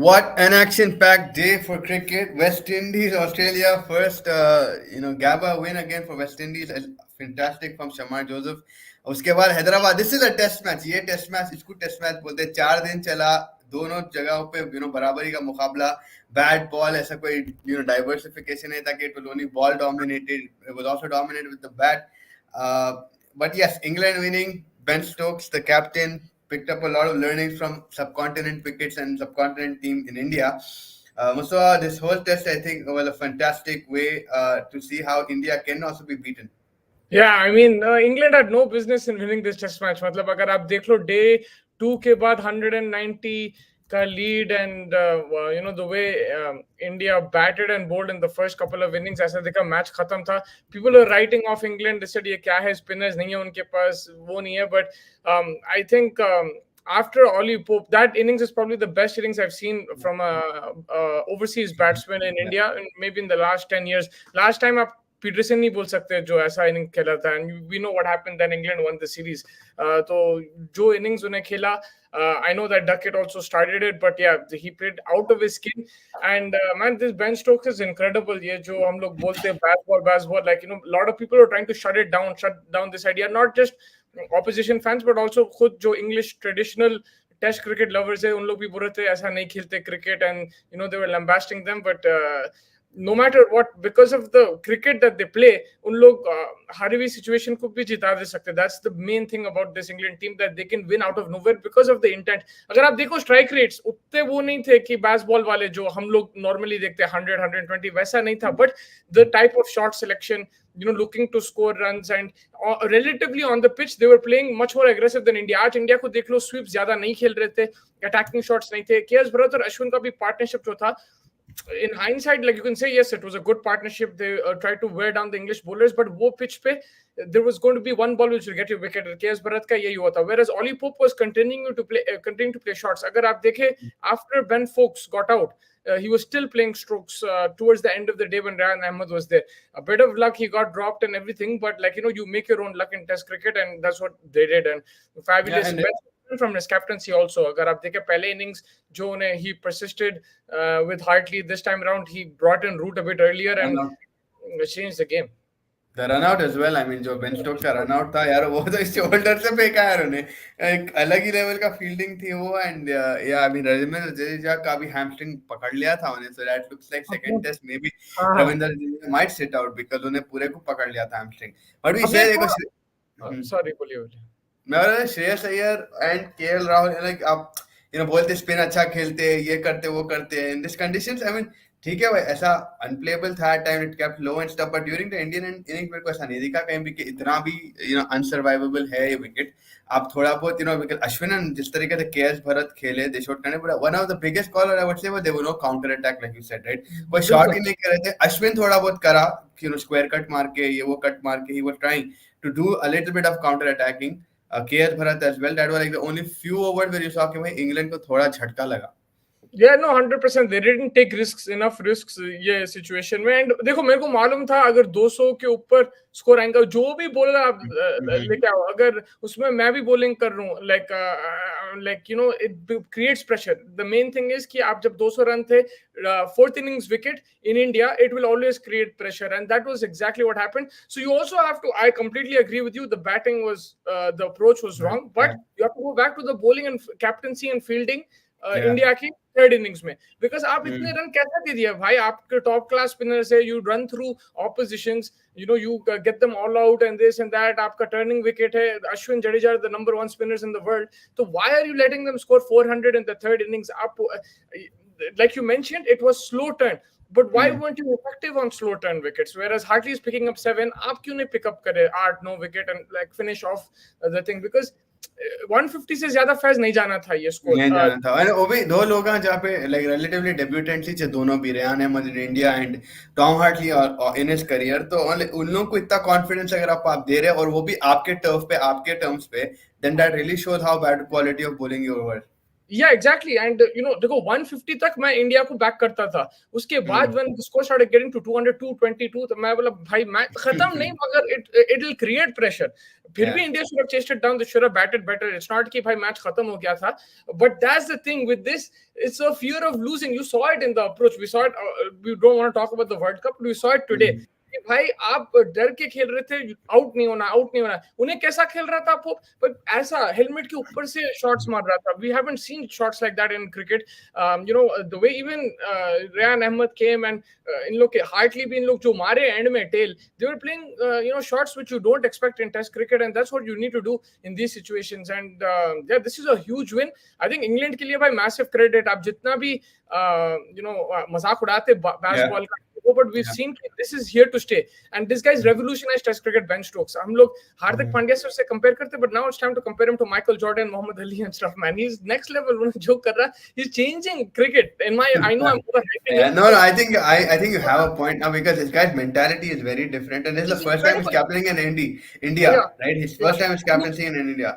What an action-packed day for cricket. West Indies, Australia first, Gabba win again for West Indies. Fantastic from Shamar Joseph. उसके बाद Hyderabad. This is a test match. ये test match इसको test match बोलते हैं. 4 दिन चला. दोनों जगहों पे बराबरी का मुकाबला. Bat ball ऐसा कोई diversification नहीं था कि it was only ball dominated. It was also dominated with the bat. But yes, England winning. Ben Stokes, the captain, picked up a lot of learnings from subcontinent wickets and subcontinent team in India. Mustafa, this whole test, I think, was a fantastic way to see how India can also be beaten. Yeah, I mean, England had no business in winning this test match. मतलब अगर आप देख लो day 2 के बाद 190 का lead and the way India batted and bowled in the first couple of innings, ऐसा दिखा match खत्म था. People are writing off England. They said ये क्या है, spinners नहीं है उनके पास, वो नहीं है. But I think after Ollie Pope, that innings is probably the best innings I've seen from a overseas batsman in India, and maybe in the last 10 years. Last time आप पीटरसन नहीं बोल सकते जो ऐसा इनिंग खेला था, and we know what happened then England won the series. तो जो इनिंग्स उन्हें खेला, I know that Duckett also started it, but yeah, he played out of his skin. And man, this Ben Stokes is incredible. ये जो हम लोग बोलते हैं baseball, like a lot of people are trying to shut down this idea. Not just opposition fans, but also खुद जो English traditional Test cricket lovers है, उन लोग भी बोल रहे थे ऐसा नहीं खेलते cricket, and they were lambasting them, but no matter what, because of the cricket that they play, उन लोग हर भी situation को भी जिता दे सकते. That's the main thing about this England team, that they can win out of nowhere because of the intent. अगर आप देखो strike rates उतने वो नहीं थे कि baseball वाले जो हम लोग normally देखते हैं 100, 120, वैसा नहीं था. But the type of shot selection, looking to score runs, and relatively on the pitch, they were playing much more aggressive than India. आज इंडिया को देख लो, sweeps ज्यादा नहीं खेल रहे थे, attacking shots नहीं थे. KS भरत और अश्विन का भी partnership जो था, in hindsight, like you can say, yes, it was a good partnership. They tried to wear down the English bowlers, but wo pitch pe there was going to be one ball which will get you wicket. KS Bharat ka yahi hua tha. Whereas Ollie Pope was continuing to play shots. Agar aap dekhe, after Ben Foakes got out, he was still playing strokes towards the end of the day when Ryan Ahmed was there. A bit of luck, he got dropped and everything, but you make your own luck in Test cricket, and that's what they did. And fabulous. Yeah, from his captaincy also. अगर आप देखें पहले innings जो उन्हें he persisted with Hartley, this time around he brought in Root a bit earlier and changed the game. The run out as well. I mean, जो Ben Stokes का run out था यार, वो तो शोल्डर से फेंका यार उन्हें. एक अलग ही लेवल का फील्डिंग थी वो. And yeah, I mean, Ravindra Jadeja का भी hamstring पकड़ लिया था उन्हें. So that looks like second test maybe Ravindra Jadeja might sit out because उन्हें पूरे को पकड़ लिया था hamstring. But we say sorry, बोलिए. मैं Shreyas Iyer and KL Rahul, like आप बोलते स्पिन अच्छा खेलते, ये करते वो करते हैं in this conditions. I mean ठीक है भाई, ऐसा अनप्लेएबल था time, it kept low and stuff, but during the Indian inning मेरे को ऐसा नहीं दिखा कहीं भी कि इतना भी अनसर्वाइवेबल है ये विकेट. आप थोड़ा बहुत विकेट अश्विन जिस तरीके से केएस भरत खेले, दे शॉट करने पड़ा. One of the biggest call I would say वो they were no counter attack like you said, right. कोई शॉट ही नहीं कर रहे थे. अश्विन थोड़ा बहुत करा, स्क्वायर कट मार के, ये वो कट मार के, he was trying to do a little bit of counter attacking. KS Bharat as well. That was like the only few overs where you saw कि भाई इंग्लैंड को थोड़ा झटका लगा. Yeah, no, 100%. They didn't take enough risks ये situation में. And देखो, मेरे को मालूम था अगर 200 के ऊपर स्कोर आएगा, जो भी बोल रहा आप लेके आओ, अगर उसमें मैं भी बॉलिंग कर रहा हूँ, like it creates pressure. The main thing is कि आप जब 200 रन थे, fourth innings wicket in India, it will always create pressure, and that was exactly what happened. So you also have to, I completely agree with you, the batting was, the approach was wrong, but you have to go back to the bowling and captaincy and fielding. India की third innings में, because आप इतने run कैसे दे दिए भाई, आपके top class spinners है, you run through opposition's, you get them all out and this and that, आपका टर्निंग विकेट है, Ashwin Jadeja the number 1 spinners in the world, so why are you letting them score 400 in the third innings? आप, like you mentioned, it was slow turn, but why weren't you effective on slow turn wickets? Whereas Hartley is picking up 7, आप क्यों नहीं pick up करे 8-9 wicket and like finish off the thing? Because 150 से ज्यादा phase नहीं जाना था ये स्कोर, नहीं जाना था. और वो भी दो लोग हैं जहाँ पे लाइक रिलेटिवली डेब्यूटेंट्स ही दोनों भी, Rehan Ahmed in India and Tom Hartley और इन हिज करियर. तो उन लोगों को इतना कॉन्फिडेंस अगर आप दे रहे हैं और वो भी आपके टर्फ पे, आपके टर्म्स पे, then that really shows how bad quality of bowling you over. Yeah, exactly. And देखो 150 तक मैं इंडिया को बैक करता था. उसके बाद when the score started getting to 200, 222, तो मैं बोला भाई मैच खत्म नहीं, मगर it will create pressure. फिर भी India should have chased it down. They should have batted better. It's not कि भाई मैच खत्म हो गया था. But that's the thing with this. It's a fear of losing. You saw it in the approach. We saw it. We don't want to talk about the World Cup, but we saw it today. कि भाई आप डर के खेल रहे थे, out नहीं होना, आउट नहीं होना. उन्हें कैसा खेल रहा था आपको, पर ऐसा हेलमेट के ऊपर से शॉट्स मार रहा था. We haven't seen shots like that in cricket. The way even Rehan Ahmed came and इन लोग के हार्टली भी इन लोग जो मारे एंड में tail, they were playing shots which you don't expect in test cricket, and that's what you need to do in these situations. And yeah, this is a huge win. I think England के लिए भाई massive credit. आप जितना भी मजाक उड़ाते baseball का, but we've seen this is here to stay, and this guy's revolutionized test cricket. Ben Stokes, हम लोग हार्दिक पांड्या से compare करते, but now it's time to compare him to Michael Jordan, Muhammad Ali and stuff. Man, he's next level. जो कर रहा, he's changing cricket. In my, I know I'm overhyping him. No, I think you have a point now, because this guy's mentality is very different, and this is the first time he's captaining in India, right? His first time he's captaining in India.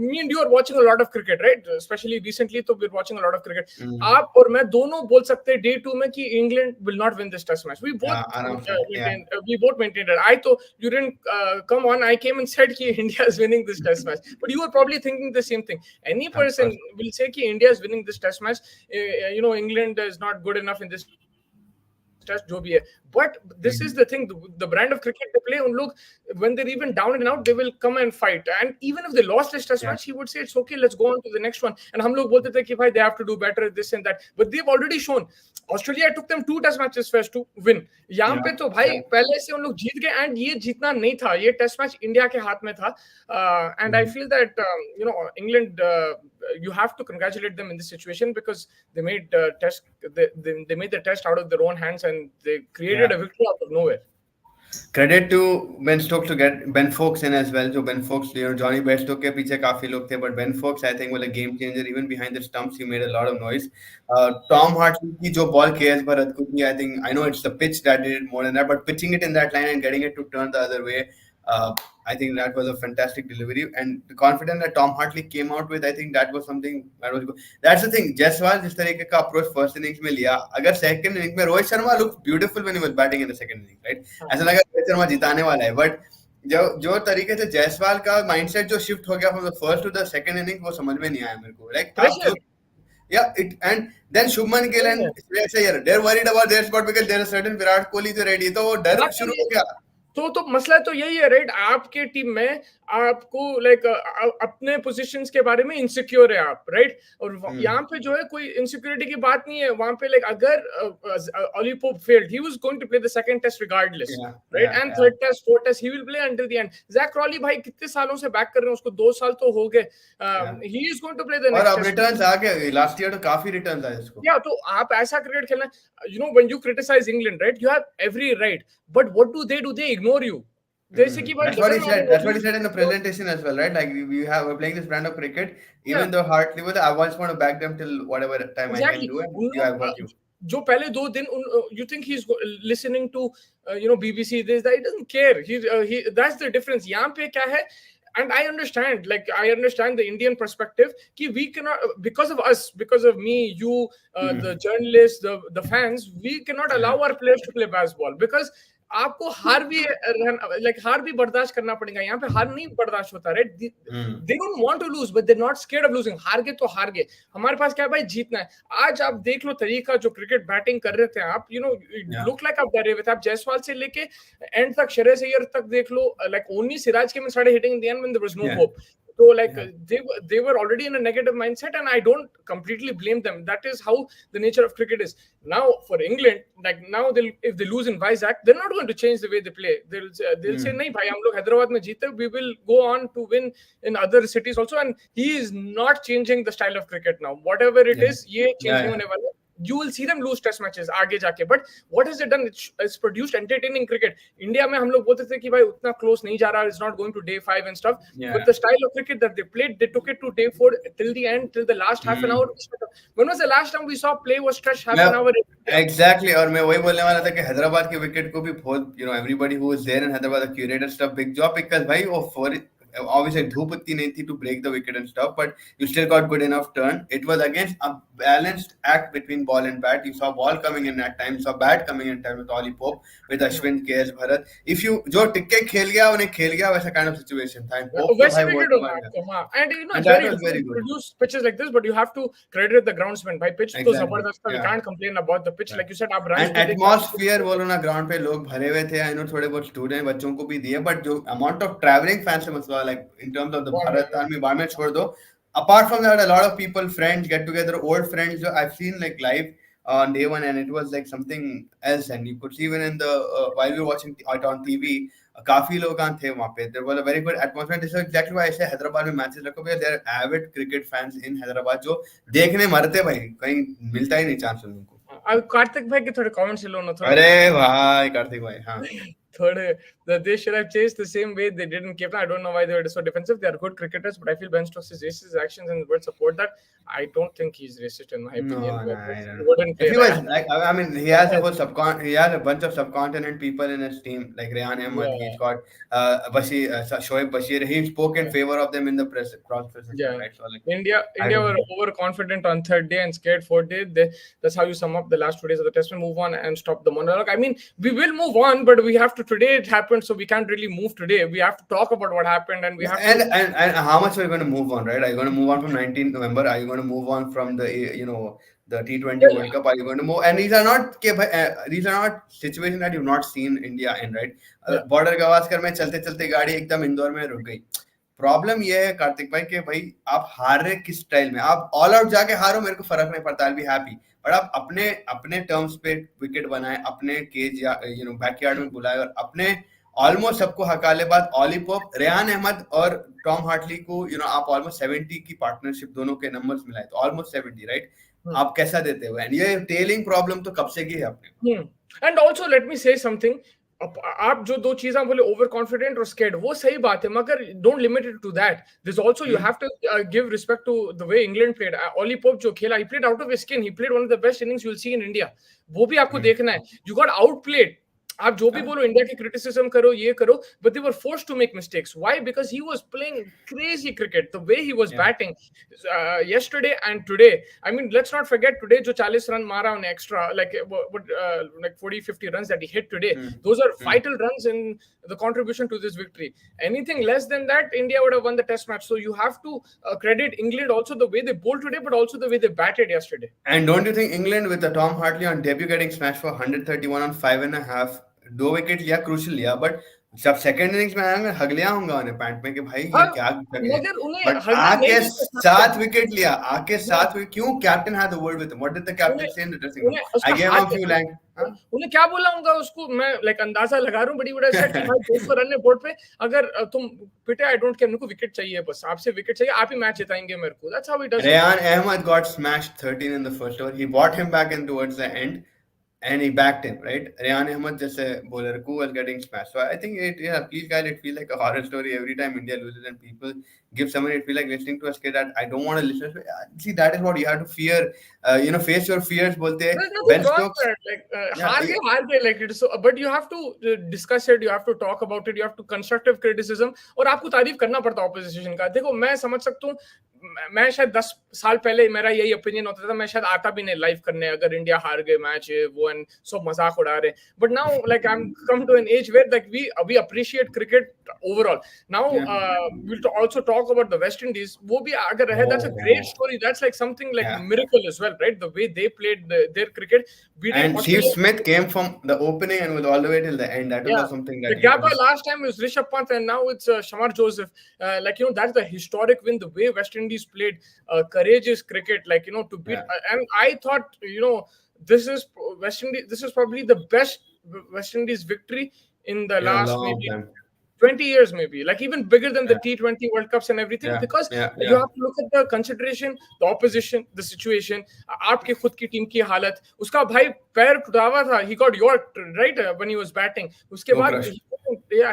Me and you are watching a lot of cricket, right? Especially recently, so we're watching a lot of cricket. आप और मैं दोनों बोल सकते हैं day 2 में कि England will not win this test match. We both maintained it. I thought you didn't come on. I came and said कि India is winning this test match, but you were probably thinking the same thing. Any person will say कि India is winning this test match. England is not good enough in this test, जो भी है. But this is the thing, the brand of cricket they play. उन लोग, when they're even down and out, they will come and fight. And even if they lost this test match, he would say it's okay, let's go on to the next one. And हम लोग बोलते थे कि भाई they have to do better, this and that. But they've already shown. Australia took them 2 test matches first to win. यहाँ पे तो भाई पहले से उन लोग जीत गए, and ये जीतना नहीं था. ये टेस्ट मैच इंडिया के हाथ में था. And I feel that England, you have to congratulate them in this situation, because they made they made the test out of their own hands, and they created a victory out of nowhere. Credit to Ben Stokes to get Ben Foakes in as well. So Ben Foakes, Johnny Bairstow के पीछे काफी लोग थे, but Ben Foakes I think was a game changer. Even behind the stumps, he made a lot of noise. Tom Hartley की जो ball KS Bharat को की, I know it's the pitch that did it more than that, but pitching it in that line and getting it to turn the other way, I think that was a fantastic delivery, and the confidence that Tom Hartley came out with, I think that was something that was good. That's the thing. Jaiswal जिस तरीके का approach first innings में लिया, अगर second innings में Rohit Sharma looked beautiful when he was batting in the second innings, right? ऐसा लगा रोहित शर्मा जिताने वाला है, but जो तरीके से जायसवाल का mindset जो shift हो गया from the first to the second innings, वो समझ में नहीं आया मेरे को. Like and then Shubman Gill and Shreyas Iyer, they're worried about their spot because there's a certain Virat Kohli जो ready, तो वो डर शुरू हो गया. तो मसला तो यही है, राइट? आपके टीम में आपको लाइक अपने पोजीशंस के बारे में इनसिक्योर है आप, राइट? और यहाँ पे जो है कोई इनसिक्योरिटी की बात नहीं है. वहां पे लाइक अगर Ollie Pope failed, he was going to play the second test regardless, right? And third test, fourth test, he will play until the end. Jack Crawley भाई कितने सालों से बैक कर रहे हैं उसको, 2 साल तो हो गए. He is going to play the next. और अब रिटर्न्स आ गए, लास्ट ईयर तो काफी रिटर्न्स आए इसको. या तो आप ऐसा क्रिकेट खेलना, when you criticize England, right, you have every right, but what do they ignore you. That's what he said. That's what he said in the presentation as well, right? Like we're playing this brand of cricket. Even though Hartley was, I always want to back them till whatever time I can do. And I got you. जो पहले 2 दिन, you think he's listening to BBC, this, that, he doesn't care. He that's the difference. यहाँ पे क्या है? And I understand the Indian perspective कि we cannot, because of us, because of me, you, the journalists, the fans, we cannot allow our players to play baseball, because आपको हार भी बर्दाश्त करना पड़ेगा. यहाँ पे हार नहीं बर्दाश्त होता, right? They don't want to lose, but they're not scared of losing. हार गए तो हार गए. हमारे पास क्या है भाई, जीतना है. आज आप देख लो तरीका जो क्रिकेट बैटिंग कर रहे थे आप, look like आप डरे हुए थे. आप जायसवाल से लेके एंड तक, श्रेयस अय्यर तक देख लो, like only Siraj came and started hitting in the end when there was no hope. So like they were already in a negative mindset, and I don't completely blame them. That is how the nature of cricket is. Now for England, like now if they lose in Vizag, they're not going to change the way they play. They'll say nahi bhai, hum log Hyderabad mein jeete, we will go on to win in other cities also. And he is not changing the style of cricket now. Whatever it is, ye change nahi hone wala. You will see them lose test matches आगे जाके, but what has it done? It's produced entertaining cricket. India में हम लोग बोलते थे कि भाई उतना close नहीं जा रहा, it's not going to day 5 and stuff. But the style of cricket that they played, they took it to day 4 till the end, till the last half an hour. When was the last time we saw play was stretched half an hour? Exactly. और मैं वही बोलने वाला था कि हैदराबाद के wicket को भी बहुत, everybody who was there in Hyderabad, the curator stuff, big job, because भाई वो obviously धूप उतनी नहीं थी to break the wicket and stuff, but you still got good enough turn. It was against a balanced act between ball and bat. You saw ball coming in at times, saw bat coming in at times with Ollie Pope, with Ashwin, KS Bharat. If you जो टिक्के खेल गया उन्हें खेल गया वैसा kind of situation था. And Pope तो वैसे भाई विकेट बहुत होना मार गया. आपको, हाँ, and you know And it's that very was very difficult to good. produce pitches like this, but you have to credit the groundsman. भाई pitch तो Exactly. जबरदस्त था, we Yeah. can't complain about the pitch, like you said, आप runs and भी देख atmosphere बोलो ना ground पे लोग भरे हुए थे आई नो थोड़े बहुत स्टूडेंट बच्चों को भी दिए बट जो अमाउंट ऑफ ट्रैवलिंग फैंस से मसला like in terms of the Bharat army बार में छोड़ दो apart from that a lot of people friends get together old friends I've seen like live on day one and it was like something else and you could see even in the while we were watching it on TV काफी लोग थे वहां पे there was a very good atmosphere this is exactly why I say Hyderabad में matches रखो because there are avid cricket fans in Hyderabad जो देखने मरते भाई कहीं मिलता ही नहीं चांस उनको कार्तिक भाई के थोड़े कमेंट्स लो ना थोड़े अरे भाई कार्तिक भाई हाँ थोड़े they should have chased the same way they did in Cape Town. I don't know why they were so defensive. They are good cricketers, but I feel Ben Stokes' racist actions and would support that. I don't think he's racist in my opinion. No, He wouldn't play if he was that. like, I mean, he has a whole he has a bunch of subcontinent people in his team, like Rayan Ahmed. Yeah. He's got Shoaib Bashir. He spoke in favor of them in the press cross. Yeah, right? So, like, India were overconfident on third day and scared fourth day. That's how you sum up the last 2 days of the test. Move on and stop the monologue. I mean, we will move on, but we have to. Today it happened, so we can't really move today. We have to talk about what happened, and we have and how much are you going to move on, right? Are you going to move on from 19th November? Are you going to move on from the the T20 World Cup? Are you going to move? And these are not situations that you've not seen India in, right? Border Gavaskar में चलते चलते गाड़ी एकदम इंदौर में रुक गई. Problem ये है कार्तिक भाई कि भाई आप हार रहे किस स्टाइल में आप ऑल आउट जाके हारो मेरे को फर्क नहीं पड़ता आई बी हैप्पी बट आप अपने टर्म्स पे विकेट बनाए अपने केज या बैकयार्ड में बुलाए और अपने ऑलमोस्ट सबको हकाले बाद ऑली पोप रेहान अहमद और टॉम हार्टली को आप ऑलमोस्ट 70 की पार्टनरशिप दोनों के नंबर्स मिलाए तो ऑलमोस्ट 70 राइट आप कैसा देते हो एंड ये टेलिंग प्रॉब्लम तो कब से की है आपने एंड आल्सो लेट मी से समथिंग आप जो दो चीजें बोले ओवर कॉन्फिडेंट और स्केर्ड वो सही बात है मगर don't limit it to that this also you have to give respect to the way England played Ollie Pope जो खेला he played out of his skin he played one of the best innings you will see in India वो भी आपको देखना है you got out played आप जो भी बोलो इंडिया की क्रिटिसिज्म करो ये करो but they were forced to make mistakes why because he was playing crazy cricket the way he was batting yesterday and today I mean let's not forget today जो 40 run मारा on extra like 40-50 runs that he hit today those are vital runs in the contribution to this victory anything less than that India would have won the test match so you have to credit England also the way they bowled today but also the way they batted yesterday and don't you think England with the Tom Hartley on debut getting smashed for 131 on 5.5 2 wicket लिया crucial लिया but जब second innings में आएंगे हगलियां होंगे उन्हें pant में कि भाई ये क्या बट आके 7 विकेट लिया आके 7 विकेट क्यों captain had the word with him what did the captain say in the dressing room I give him a few line उन्हें क्या बोला होगा उसको मैं लाइक अंदाजा लगा रहा हूं बड़ी बड़ा सेट कि भाई 200 रन है बोर्ड पे अगर तुम पिटे आई डोंट केयर मेरे को विकेट चाहिए बस आपसे विकेट चाहिए आप ही मैच जिताएंगे मेरे को that's how he does Rehan Ahmed got smashed 13 in the first over he brought him back in towards the end and he backed him, right? Rayan Ahmed just a bowler who was getting smashed. So I think please guys, it feels like a horror story every time India loses and people give someone it feel like listening to us kid that I don't want to listen to. See, that is what you have to fear. Face your fears. Bolte Ben Stokes like हार गए like it so but you have to discuss it, you have to talk about it, you have to constructive criticism और आपको तारीफ करना पड़ता है opposition का. देखो मैं समझ सकता हूँ मैं शायद 10 साल पहले मेरा यही ओपिनियन होता था मैं शायद आता भी नहीं लाइव करने अगर इंडिया हार गए मैच वो एंड सब मजाक उड़ा रहे but now like I am come to an edge where that we appreciate cricket overall now we will also talk about the West Indies वो भी अगर रहे that's a great story that's like something like miracle as well right the way they played their cricket and Steve Smith came from the opening and was all the way till the end that was something that the Gabba last time was Rishabh Pant and now it's Shamar Joseph like that's the historic win the way West Indies played courageous cricket like to beat and I thought this is probably the best West Indies victory in the last maybe 20 years maybe like even bigger than the T20 World Cups and everything because you have to look at the consideration the opposition the situation आपके खुद की team की हालत उसका भाई पैर टूटा हुआ था he got yorked right when he was batting उसके बाद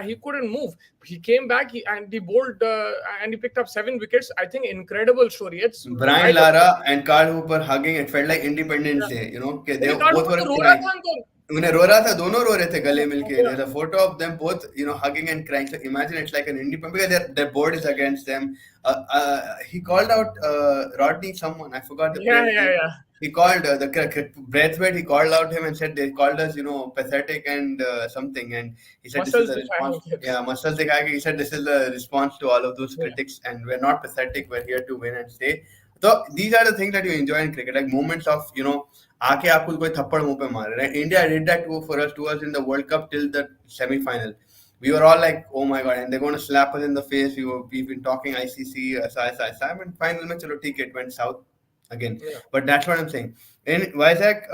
he couldn't move he came back and he bowled and he picked up 7 wickets I think incredible story it's Brian Lara and Carl Hooper hugging it felt like Independence Day they both were crying उन्हें रो रहा था, दोनों रो रहे थे गले मिलके. There's a photo of them both, hugging and crying. So imagine it's like an indie because their board is against them. He called out Rodney someone, I forgot the Yeah, player's yeah, name. yeah. He called the Braithwaite. He called out him and said they called us, pathetic and something. And he said this is Muscles the response. दिखाएंगे. Yeah, muscle दिखाएंगे. He said this is the response to all of those Yeah. critics, and we're not pathetic. We're here to win and stay. So these are the things that you enjoy in cricket, like moments of आके आपको कोई थप्पड़ मुंह पे मारे. Right? India did that to us in the World Cup till the semi-final. We were all like, oh my god, and they're going to slap us in the face. We've been talking ICC, SI, and final में चलो ठीक है, it went south again. Yeah. But that's what I'm saying. In Vizag,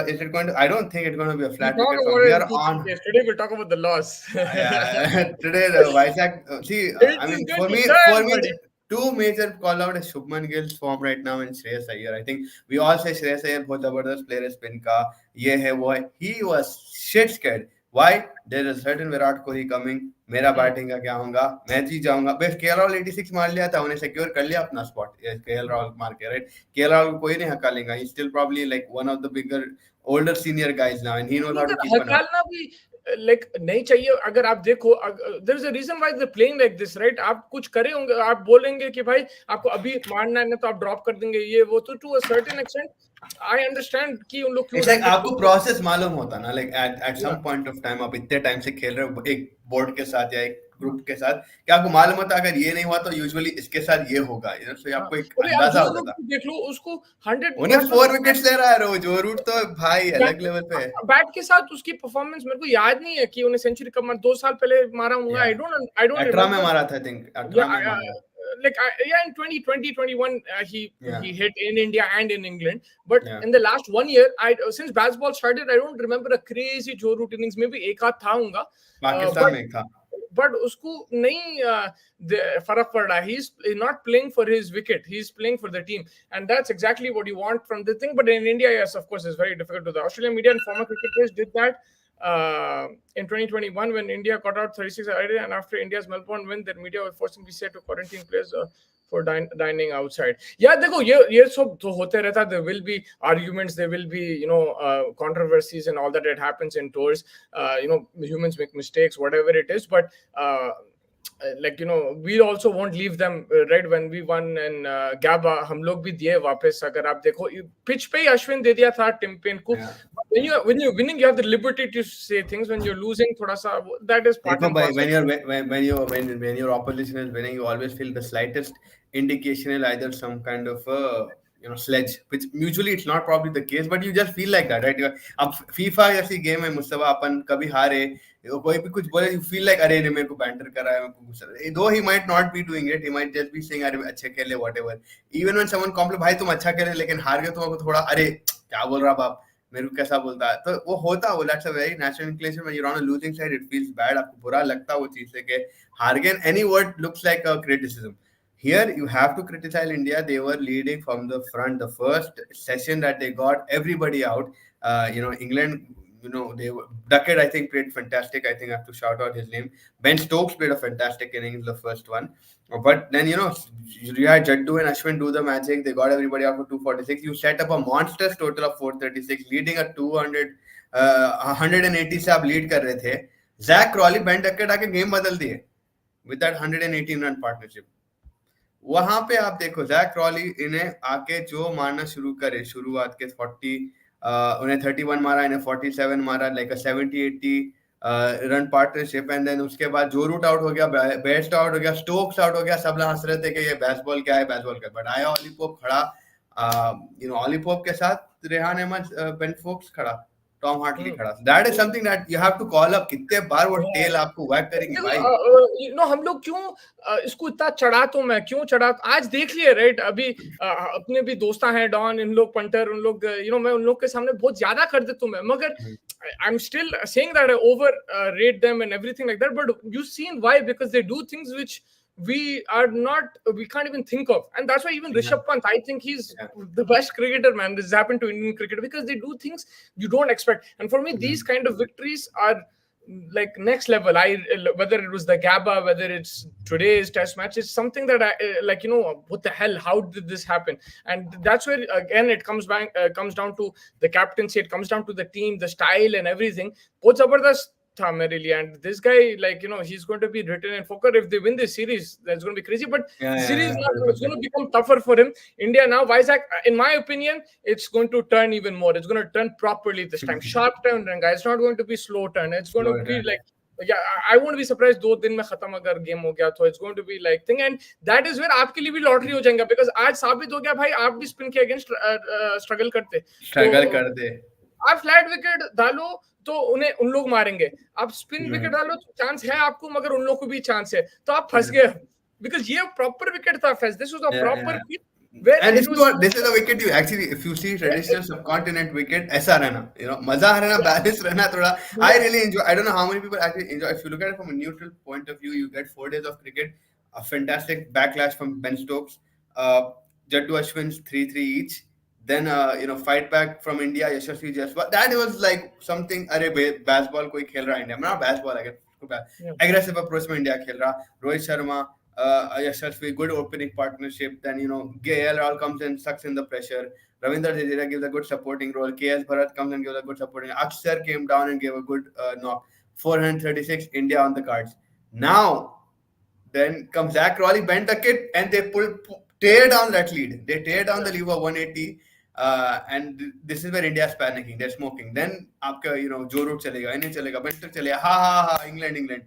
is it going to? I don't think it's going to be a We'll flat talk wicket from about it here in 2 on. days. Today we'll talk about the loss. Today the Vizag. See, It I is mean, going for to me, turn, buddy. two major call out is Shubman Gill's form right now and Shreyas Iyer. I think we all say Shreyas Iyer बहुत जबरदस्त player है spin का, ये है वो है. He was shit scared. Why? There is a certain Virat Kohli coming. मेरा batting का क्या होगा, मैं जीत जाऊंगा. बस केएल राहुल 86 मार लिया था, उन्हें सिक्योर कर लिया अपना स्पॉट. केएल राहुल मार के, राइट. केएल राहुल को कोई नहीं हका लेगा. He's still probably like one of the bigger older senior guys now, and he knows how to keep an eye. हकालना भी like नहीं चाहिए. अगर आप देखो, there is a reason why they're playing like this, right? आप कुछ करे होंगे, आप बोलेंगे कि भाई आपको अभी मारना है ना तो आप ड्रॉप कर देंगे, ये वो. तो to a certain extent I understand कि उन लोग क्यों. It's like आपको प्रोसेस मालूम होता ना, like at some point of time आप इतने टाइम से खेल रहे हो एक बोर्ड के साथ या एक ग्रुप के साथ, कि आपको मालूम होता अगर ये नहीं हुआ तो यूजुअली इसके साथ ये होगा. So आपको एक अंदाजा होता था. देख लो उसको 100 उन्हें 4 विकेट्स ले रहा है रोज. वो रूट तो भाई अलग लेवल पे है. बैट के साथ उसकी परफॉर्मेंस मेरे को याद नहीं है कि उन्हें सेंचुरी कब मारा. 2 साल पहले मारा होगा. I don't 18 में मारा था, आई थिंक 18 में मारा. Like in 2020 21 he hit in India and in England, but in the last 1 year since baseball started I don't remember a crazy Joe Root innings. maybe एक आध था होगा पाकिस्तान में था, but उसको नहीं फर्क पड़ रहा. He's not playing for his wicket, he's playing for the team, and that's exactly what you want from the thing. But in India, yes, of course, it's very difficult to. The Australian media and former cricketers did that in 2021 when India got out 36 and after India's Melbourne win, their media were forcing BCCI to quarantine players for dining outside. Yeah, देखो ये सब तो होते रहता. There will be arguments, there will be controversies and all that. It happens in tours. Humans make mistakes, whatever it is, but we also won't leave them. Right, when we won in Gabba, हम लोग भी दिए वापस. अगर आप देखो pitch पे ही अश्विन दे दिया था टिम पेन को. When you're winning, you have the liberty to say things. When you're losing, थोड़ा सा that is part and parcel. When your opposition is winning, you always feel the slightest indication is either some kind of sledge, which usually it's not probably the case, but you just feel like that, right? अब FIFA जैसी game है मुस्तफा, अपन कभी हारे, कोई भी कुछ बोले, you feel like अरे ने मेरे को बैंटर करा है. Though he might not be doing it, he might just be saying अरे अच्छे खेले, whatever. Even when someone complains भाई तुम अच्छा खेले लेकिन हार गए, तुमको थोड़ा अरे क्या बोल रहा बाप, मेरे को कैसा बोलता है. तो वो होता है, that's a very natural inclination. When you're on a losing side, it feels bad. आपको बुरा लगता है वो चीज से कि हार गए. Any word looks like a criticism. Here you have to criticize India. They were leading from the front. The first session that they got everybody out. England. Duckett, I think, played fantastic. I think I have to shout out his name. Ben Stokes played a fantastic innings, the first one. But then, you had Jaddu and Ashwin do the magic. They got everybody out for 246. You set up a monstrous total of 436, leading a 200, 180 से आप lead कर रहे थे. Zach Crawley, Ben Duckett आके game बदल दिए with that 118 run partnership. वहां पे आप देखो जैक क्रॉली इन्हें आके जो मारना शुरू करे, शुरुआत के 40 उन्हें 31 मारा, इन्हें 47 मारा, like 70-80 run partnership. And then उसके बाद जो रूट आउट हो गया, बेस्ट आउट हो गया, स्टोक्स आउट हो गया. सब हंस रहे थे कि ये बेसबॉल क्या है, बेसबॉल क्या. बट आया ऑली पोप खड़ा, ऑली पोप के साथ रेहान अहमद, बेन फोक्स खड़ा, टॉम हार्टली खड़ा. That is something that you have to call up. कितने बार वो टेल आपको वैक करेंगे भाई. हम लोग क्यों इसको इतना चढ़ा, तो मैं क्यों चढ़ा आज देख लिए. राइट, अभी अपने भी दोस्ता हैं डॉन, इन लोग पंटर, उन लोग मैं उन लोग के सामने बहुत ज्यादा कर देता हूं मैं. मगर I am still saying that I over rate them and everything like that. But you seen why, because they do things which we can't even think of, and that's why even Rishabh Pant, I think he's the best cricketer, man. This has happened to Indian cricket because they do things you don't expect. And for me, these kind of victories are like next level. Whether it was the Gabba, whether it's today's test match, it's something that I like, what the hell, how did this happen? And that's where again it comes down to the captaincy, it comes down to the team, the style and everything. Both zabardast tha mere liye. And this guy, like, he's going to be written in poker. If they win this series, that's going to be crazy. But Yeah, the yeah, series yeah, now, it's going 100%. to become tougher for him. India now, Vizag, in my opinion, it's going to turn even more. It's going to turn properly this time. Sharp turn, Ranga. It's not going to be slow turn. It's going to Slow be turn. like, yeah, I won't be surprised 2 दिन में खत्म अगर game हो गया तो it's going to be like thing. And that is where आपके लिए भी लॉटरी हो जाएगा, because आज साबित हो गया भाई आप भी स्पिन के अगेंस्ट स्ट्रगल करते तो स्ट्रगल कर दे. आप फ्लैट विकेट डालो तो उन्हें उन लोग मारेंगे, आप स्पिन विकेट डालो तो चांस है आपको, मगर उन लोग को भी चांस है, तो आप फंस गए, बिकॉज ये प्रॉपर विकेट था face, this was a Yeah, proper yeah. Pitch where And it was this is a wicket you actually, if you see traditional subcontinent wicket, ऐसा रहना, मजा रहना, balance रहना थोड़ा. I really enjoy. I don't know how many people actually enjoy. If you look at it from a neutral point of view, you get 4 days of cricket, a fantastic backlash from Ben Stokes, uh, Jaddu Ashwin's 3-3 each. Then fight back from India, Yashasvi Jaiswal. That was like something. अरे baseball कोई खेल रहा है India में, not baseball, I guess. Aggressive approach में India खेल रहा. Rohit Sharma, Yashasvi, good opening partnership. Then KL all comes and sucks in the pressure. Ravindra Jadeja gives a good supporting role. KS Bharat comes and gives a good supporting. Akshar came down and gave a good knock. 436 India on the cards. Now then comes Zach Crawley, bent the kit, and they tear down that lead. They tear down the lead of 180. And this is where India is panicking. They're smoking. Then आपका Joe Root चलेगा, इन्हें चलेगा, Benter चलेगा, ha, England.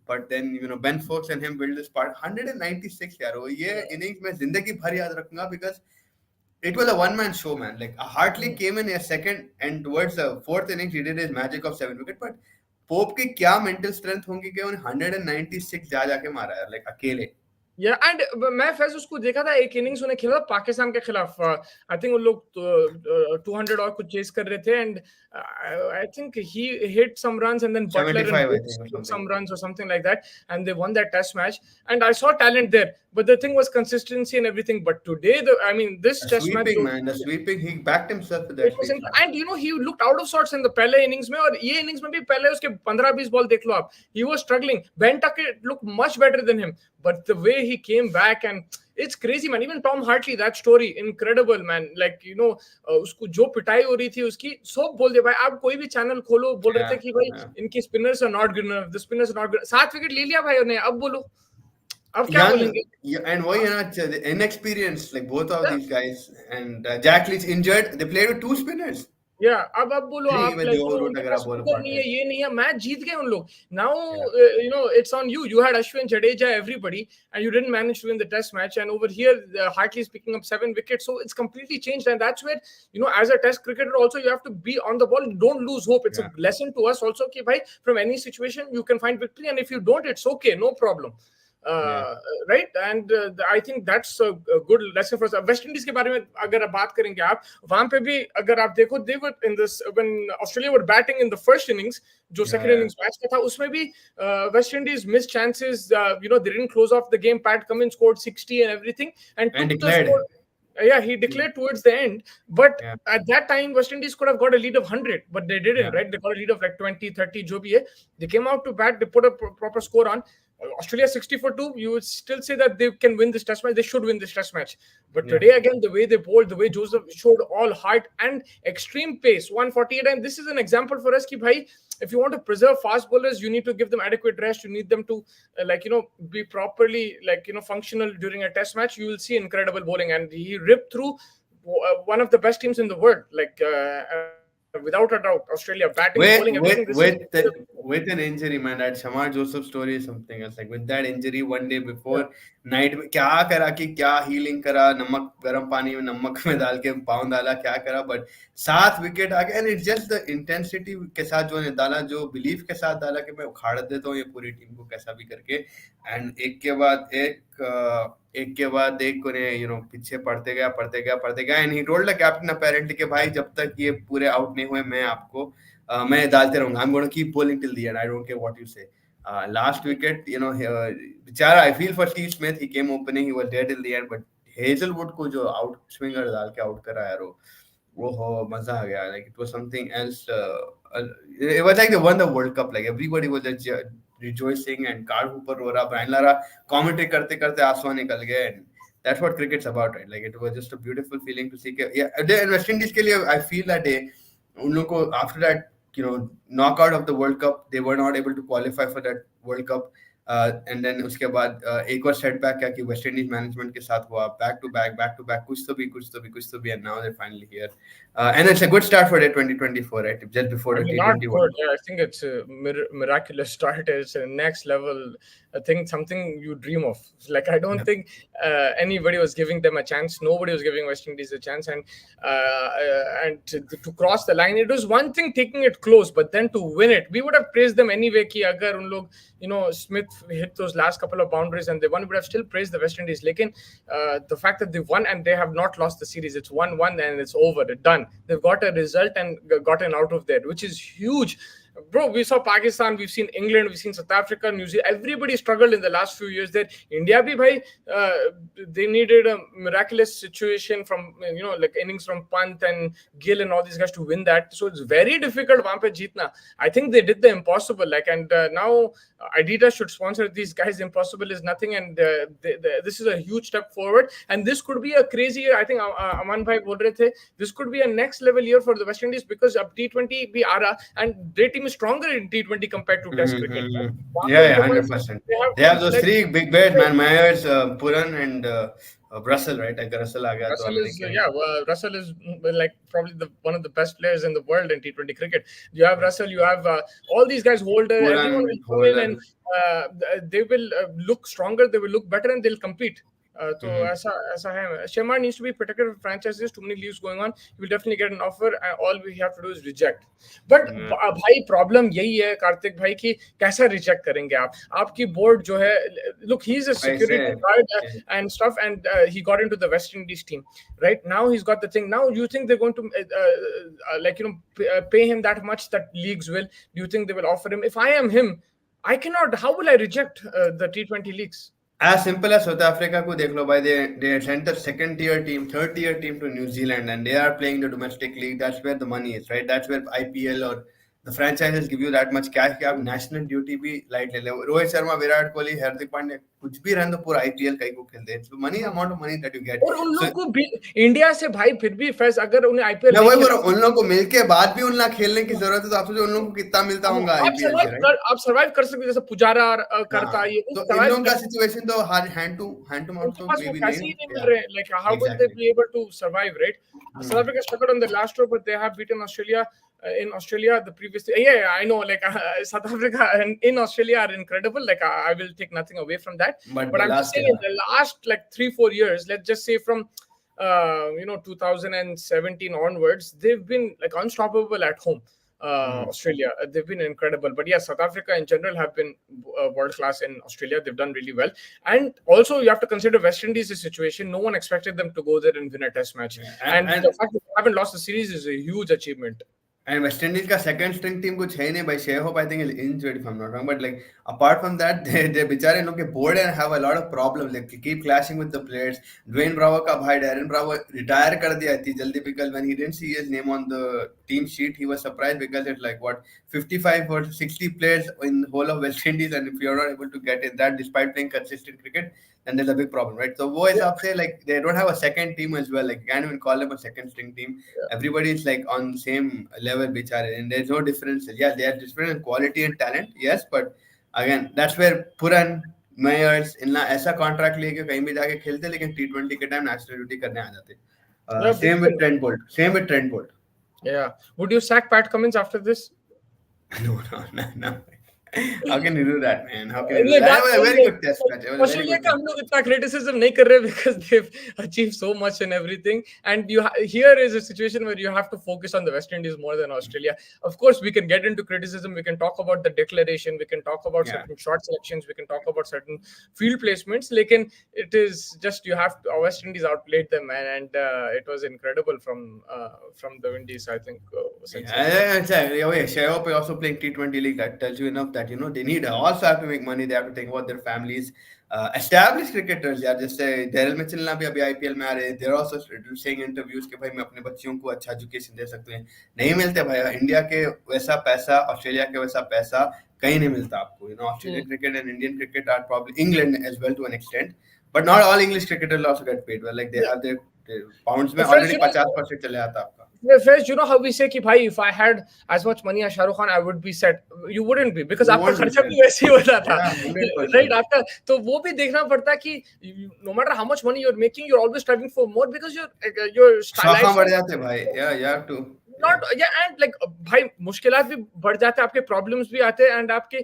But then Ben Stokes and him build this part. 196 यार, वो ये innings मैं जिंदगी भर याद रखूंगा, because it was a one-man show, man. Like Hartley came in a second, and towards the fourth innings, he did his magic of 7 wicket. But Pope की क्या mental strength होंगी कि उन्हें 196 जाके मारा यार, like अकेले. या एंड मैं फैज उसको देखा था, एक इनिंग्स उन्हें खेला था पाकिस्तान के खिलाफ, आई थिंक उन लोग 200 और कुछ चेस कर रहे थे, and I think he hit some runs and then Buttler 75, I and think, or some something. Runs और something like that, and they won that test match, and I saw talent there, but the thing was consistency and everything. But today, I mean, this The test match, sweeping, man, the sweeping, he backed himself with it that was sweep. and he looked out of sorts in the पहले innings में, और ये innings में भी पहले उसके 15-20 ball देख लो आप, he was struggling. Ben Tuckett looked much better than him, but the way he came back, and it's crazy, man. Even Tom Hartley, that story, incredible, man. Like उसको जो पिटाई हो रही थी उसकी, सब बोल दिया भाई, आप कोई भी चैनल खोलो, बोल रहे थे कि भाई इनके spinners are not good enough, the spinners are not good. 7 wicket ले लिया भाई उन्हें, अब बोलो, अब क्या बोलेंगे? And why inexperienced, like both of these guys, and Jack Leach injured. They played with 2 spinners. या अब बोलो Three आप, with लाइक Joe Root उनके अगर पास आप बोलो स्पिनर नहीं है, partners. ये नहीं है, मैच जीत गए उन लोग. Now it's on you had Ashwin, Jadeja, everybody, and you didn't manage to win the test match, and over here Hartley is picking up 7 wickets, so it's completely changed. And that's where as a test cricketer also, you have to be on the ball, don't lose hope. It's a lesson to us also कि भाई, from any situation you can find victory, and if you don't, it's okay, no problem. Right, and I think that's a good lesson for us. West Indies के बारे में अगर आप बात करेंगे, आप वहां पे भी अगर आप देखो, they were in this, when Australia were batting in the first innings, जो second innings match का था, उसमें भी West Indies missed chances. They didn't close off the game. Pat Cummins scored 60 and everything, and took declared. the score. Yeah, he declared towards the end, but at that time West Indies could have got a lead of 100, but they didn't. Right, they got a lead of like 20, 30, जो भी है. They came out to bat, they put a proper score on. Australia 60 for 2, you would still say that they can win this test match. They should win this test match. But today, again, the way they bowled, the way Joseph showed all heart and extreme pace, 148. And this is an example for us, ki bhai, if you want to preserve fast bowlers, you need to give them adequate rest. You need them to be properly functional during a test match. You will see incredible bowling, and he ripped through one of the best teams in the world, without a doubt. Australia batting, bowling, everything. With an injury, man, that Shamar Joseph story is something else. Like with that injury, one day before night में क्या करा कि क्या healing करा, नमक गर्म पानी में नमक में डाल के पाँव डाला, क्या करा, but 7 विकेट आ गए, and it's just the intensity के साथ जो ने डाला, जो belief के साथ डाला कि मैं उखाड़ देता हूँ ये पूरी टीम को कैसा भी करके, and एक के बाद एक उन्हें पीछे पढ़ते गया, and he told the captain apparently कि भाई जब तक ये पूरे आउट नहीं हुए मैं डालते रहूंगा. I'm going to keep bowling till the end. I don't care what you say. Last wicket, बेचारा, I feel for Steve Smith. He came opening, he was there till the end, but Hazelwood को जो out swinger डाल के out करा यार, Oh, maza aa gaya. Like it was something else. It was like they won the World Cup. Like everybody was just rejoicing, and Carl Hooper ro raha, Brian Lara commentary karte karte आंसू निकल गए. And that's what cricket's about, right? Like it was just a beautiful feeling to see. Yeah, in West Indies के लिए I feel that day उन लोगों को after that knockout of the World Cup, they were not able to qualify for that World Cup. And then उसके बाद एक और setback क्या कि वेस्ट इंडीज मैनेजमेंट के साथ हुआ बैक टू बैक कुछ तो भी and now they finally here and it's a good start for 2024 right just before the Not T20 good. World Yeah, I think it's a miraculous start. It's a next level. I think something you dream of. Like I don't Cup. think anybody was giving them a chance. Nobody was giving West Indies a chance, and to cross the line, it was one thing taking it close, but then to win it, we would have praised them anyway. Ki agar un log, Smith hit those last couple of boundaries and they won, we would have still praised the West Indies. Lekin the fact that they won and they have not lost the series, it's 1-1 and it's over, it's done. They've got a result and gotten out of there, which is huge. Bro, we saw Pakistan, we've seen England, we've seen South Africa, New Zealand. Everybody struggled in the last few years there. India bhi bhai, they needed a miraculous situation from, like innings from Pant and Gill and all these guys to win that. So it's very difficult wahan pe jeetna. I think they did the impossible. And now Adidas should sponsor these guys. Impossible is nothing. And this is a huge step forward. And this could be a crazy year. I think Aman bhai bol rahe the, this could be a next level year for the West Indies because ab T20 bhi aa raha and their team is stronger in T20 compared to Test cricket. Yeah, 100%. They have those three big bears, man. Myers, Puran, and Russell, right? Like Russell aa gaya to American. Russell is like probably one of the best players in the world in T20 cricket. You have Russell, you have all these guys, Holder, Puran, everyone will come in and they will look stronger, they will look better, and they'll compete. So ऐसा है. Shemar needs to be protected with franchises. Too many leagues going on. You will definitely get an offer, and all we have to do is reject. But भाई problem यही है कार्तिक भाई कि कैसा reject करेंगे आप? आपकी board जो है, look, he's a security guard and stuff, and he got into the West Indies team. Right now he's got the thing. Now you think they're going to pay him that much that leagues will? Do you think they will offer him? If I am him, I cannot. How will I reject the T20 leagues? As simple as South Africa को देख लो भाई, they sent a second tier team, third tier team to New Zealand and they are playing the domestic league. That's where the money is, right? That's where IPL or the franchises give you that much cash कि आप national duty भी light ले ले. रोहित शर्मा, विराट कोहली, हार्दिक पांड्या कुछ भी रहने दो, पूरा IPL कहीं को खेलते हैं. So money, amount of money that you get. और उन लोगों को भी इंडिया से भाई फिर भी फैस अगर उन्हें IPL मैं वही बोल रहा हूँ, उन लोगों को मिलके बाद भी उनला खेलने की जरूरत है तो आप सोचो उन लोगों को कितना मिलता होगा IPL से, right? आप सर्वाइव कर सकते जैसे पुजारा करता ये तो इन लोगों का सिचुएशन तो hand to mouth तो maybe नहीं मिल रहे. Like how will they be able to survive, right? South Africa struggled on the last tour, but they have beaten Australia. In Australia, the previous I know, like South Africa and in Australia are incredible. Like I will take nothing away from that, but I'm just saying in the last like 3-4 years, let's just say from 2017 onwards, they've been like unstoppable at home. Australia, they've been incredible. But yeah, South Africa in general have been world class. In Australia, they've done really well. And also you have to consider West Indies' situation. No one expected them to go there and win a test match. And the fact that they haven't lost the series is a huge achievement. And West Indies का second string team कुछ है नहीं भाई. Shehop I think is injured if I'm not wrong. But like apart from that, they बेचारे लोग के board and have a lot of problems. Like keep clashing with the players. Dwayne Bravo का भाई Darren Bravo retire कर दिया इतनी जल्दी because when he didn't see his name on the team sheet, he was surprised because it's like what 55 or 60 players in the whole of West Indies, and if you're not able to get in that despite playing consistent cricket, then there's a big problem, right? So वो हिसाब से like they don't have a second team as well. Like you can't even call them a second string team. Everybody is like on the same level, bichare, and there's no difference. Yeah, they are different in quality and talent, yes, but again, that's where Puran, Myers, इनला ऐसा contract लेके कहीं भी जाके खेलते, लेकिन T20 के time national duty करने आ जाते. Same with Trent Bolt. Yeah. Would you sack Pat Cummins after this? No. How can you do that, man? How can you do that? That was a very good test match. Australia का हम लोग इतना criticism नहीं कर रहे because they've achieved so much and everything. And here is a situation where you have to focus on the West Indies more than Australia. Of course, we can get into criticism. We can talk about the declaration. We can talk about certain short selections. We can talk about certain field placements. Lekin it is just West Indies outplayed them, and it was incredible from the Windies. I think. Shehop also playing T20 league. That tells you enough that that they need also have to make money. They have to think about their families. Established cricketers, यार जैसे Daryl Mitchell ना भी अभी IPL में आ रहे, they're also saying interviews कि भाई मैं अपने बच्चों को अच्छा एजुकेशन दे सकते हैं. नहीं मिलते भाई, इंडिया के वैसा पैसा, ऑस्ट्रेलिया के वैसा पैसा कहीं नहीं मिलता आपको. Australian cricket and Indian cricket are probably England as well to an extent, but not all English cricketers also get paid well. Like they have their pounds में already 50% चले आता आपका. First, you know how we say कि भाई if I had as much money as Shahrukh Khan, I would be set. You wouldn't be, because आपका खर्चा भी वैसे ही होता था, right? आपका तो वो भी देखना पड़ता कि no matter how much money you're making, you're always striving for more because your शौक बढ़ जाते भाई. Yeah, you have to. Not and like भाई मुश्किलात भी बढ़ जाते हैं, आपके प्रॉब्लम्स भी आते हैं, एंड आपके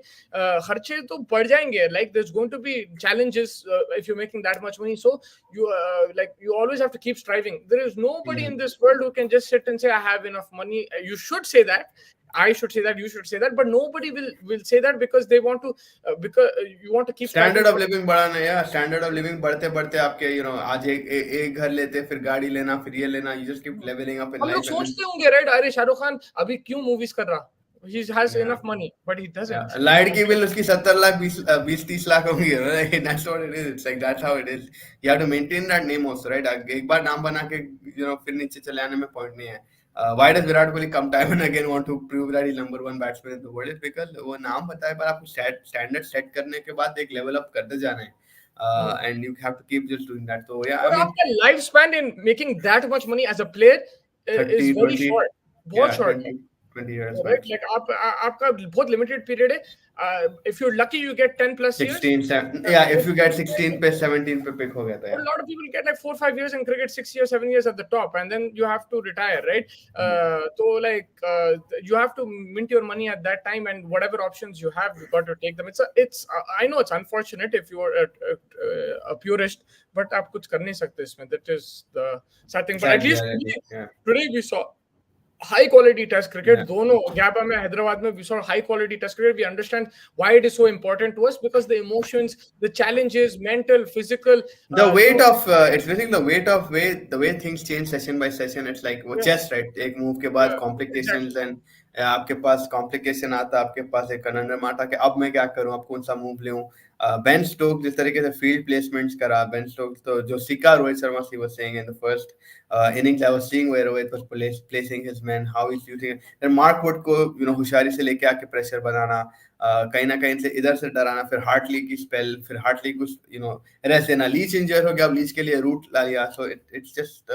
खर्चे तो बढ़ जाएंगे. Like there's going to be challenges if you're making that much money, so you like you always have to keep striving. There is nobody in this world who can just sit and say I have enough money. You should say that, I should say that, you should say that, but nobody will say that because they want to because you want to keep standard of living बढ़ाना. या standard of living बढ़ते बढ़ते आपके आज एक घर लेते, फिर गाड़ी लेना, फिर ये लेना, you just keep leveling up in life. हम लोग सोचते होंगे राइट, अरे शाहरुख खान अभी क्यों मूवीज कर रहा, he has enough money, but he doesn't. Light की बिल उसकी 70 लाख 20-30 लाख होंगी. That's what it is. It's like that's how it is. You have to maintain that name also, right? एक बार नाम बना के फिर नीचे चले आने में पॉइंट नहीं है. Why does Virat Kohli come time and again want to prove that he's number one batsman in the world? It's because वो नाम बताए, पर आपको standard set करने के बाद एक level up करते जाना है. And you have to keep just doing that. So yeah, I mean, आपका lifespan in making that much money as a player is very short. बहुत short. 20 years, right? Like आपका बहुत limited period है. If you're lucky, you get 10 plus 16, years. 7, yeah, if you get 16 पे 17 पे pick हो गया था. A lot of people get like 4-5 years in cricket, 6 years, 7 years at the top, and then you have to retire, right? So like you have to mint your money at that time, and whatever options you have, you got to take them. It's I know it's unfortunate if you are a purist, but आप कुछ कर नहीं सकते इसमें. That is the sad thing. But at least today we saw high quality test cricket. दोनों गैबा में, हैदराबाद में we saw high quality test cricket. We understand why it is so important to us, because the emotions, the challenges, mental, physical, the weight of it's basically the way things change session by session. It's like वो chess, right? एक move के बाद complications and आपके पास complication आता, आपके पास एक conundrum आता कि अब मैं क्या करूं, अब कौन सा move लूं. Ben Stokes जिस तरीके से field placements करा, Ben Stokes तो जो सीखा Rohit Sharma he was saying in the first innings, I was seeing where Rohit was placing his men, how he's using it. Then Mark Wood को होशियारी से लेके आके pressure बनाना, कहीं ना कहीं से इधर से डराना, फिर हार्टली की स्पेल, फिर हार्टली को रेस्ट देना. लीच इंजर हो गया, अब लीच के लिए रूट ला लिया. So it's just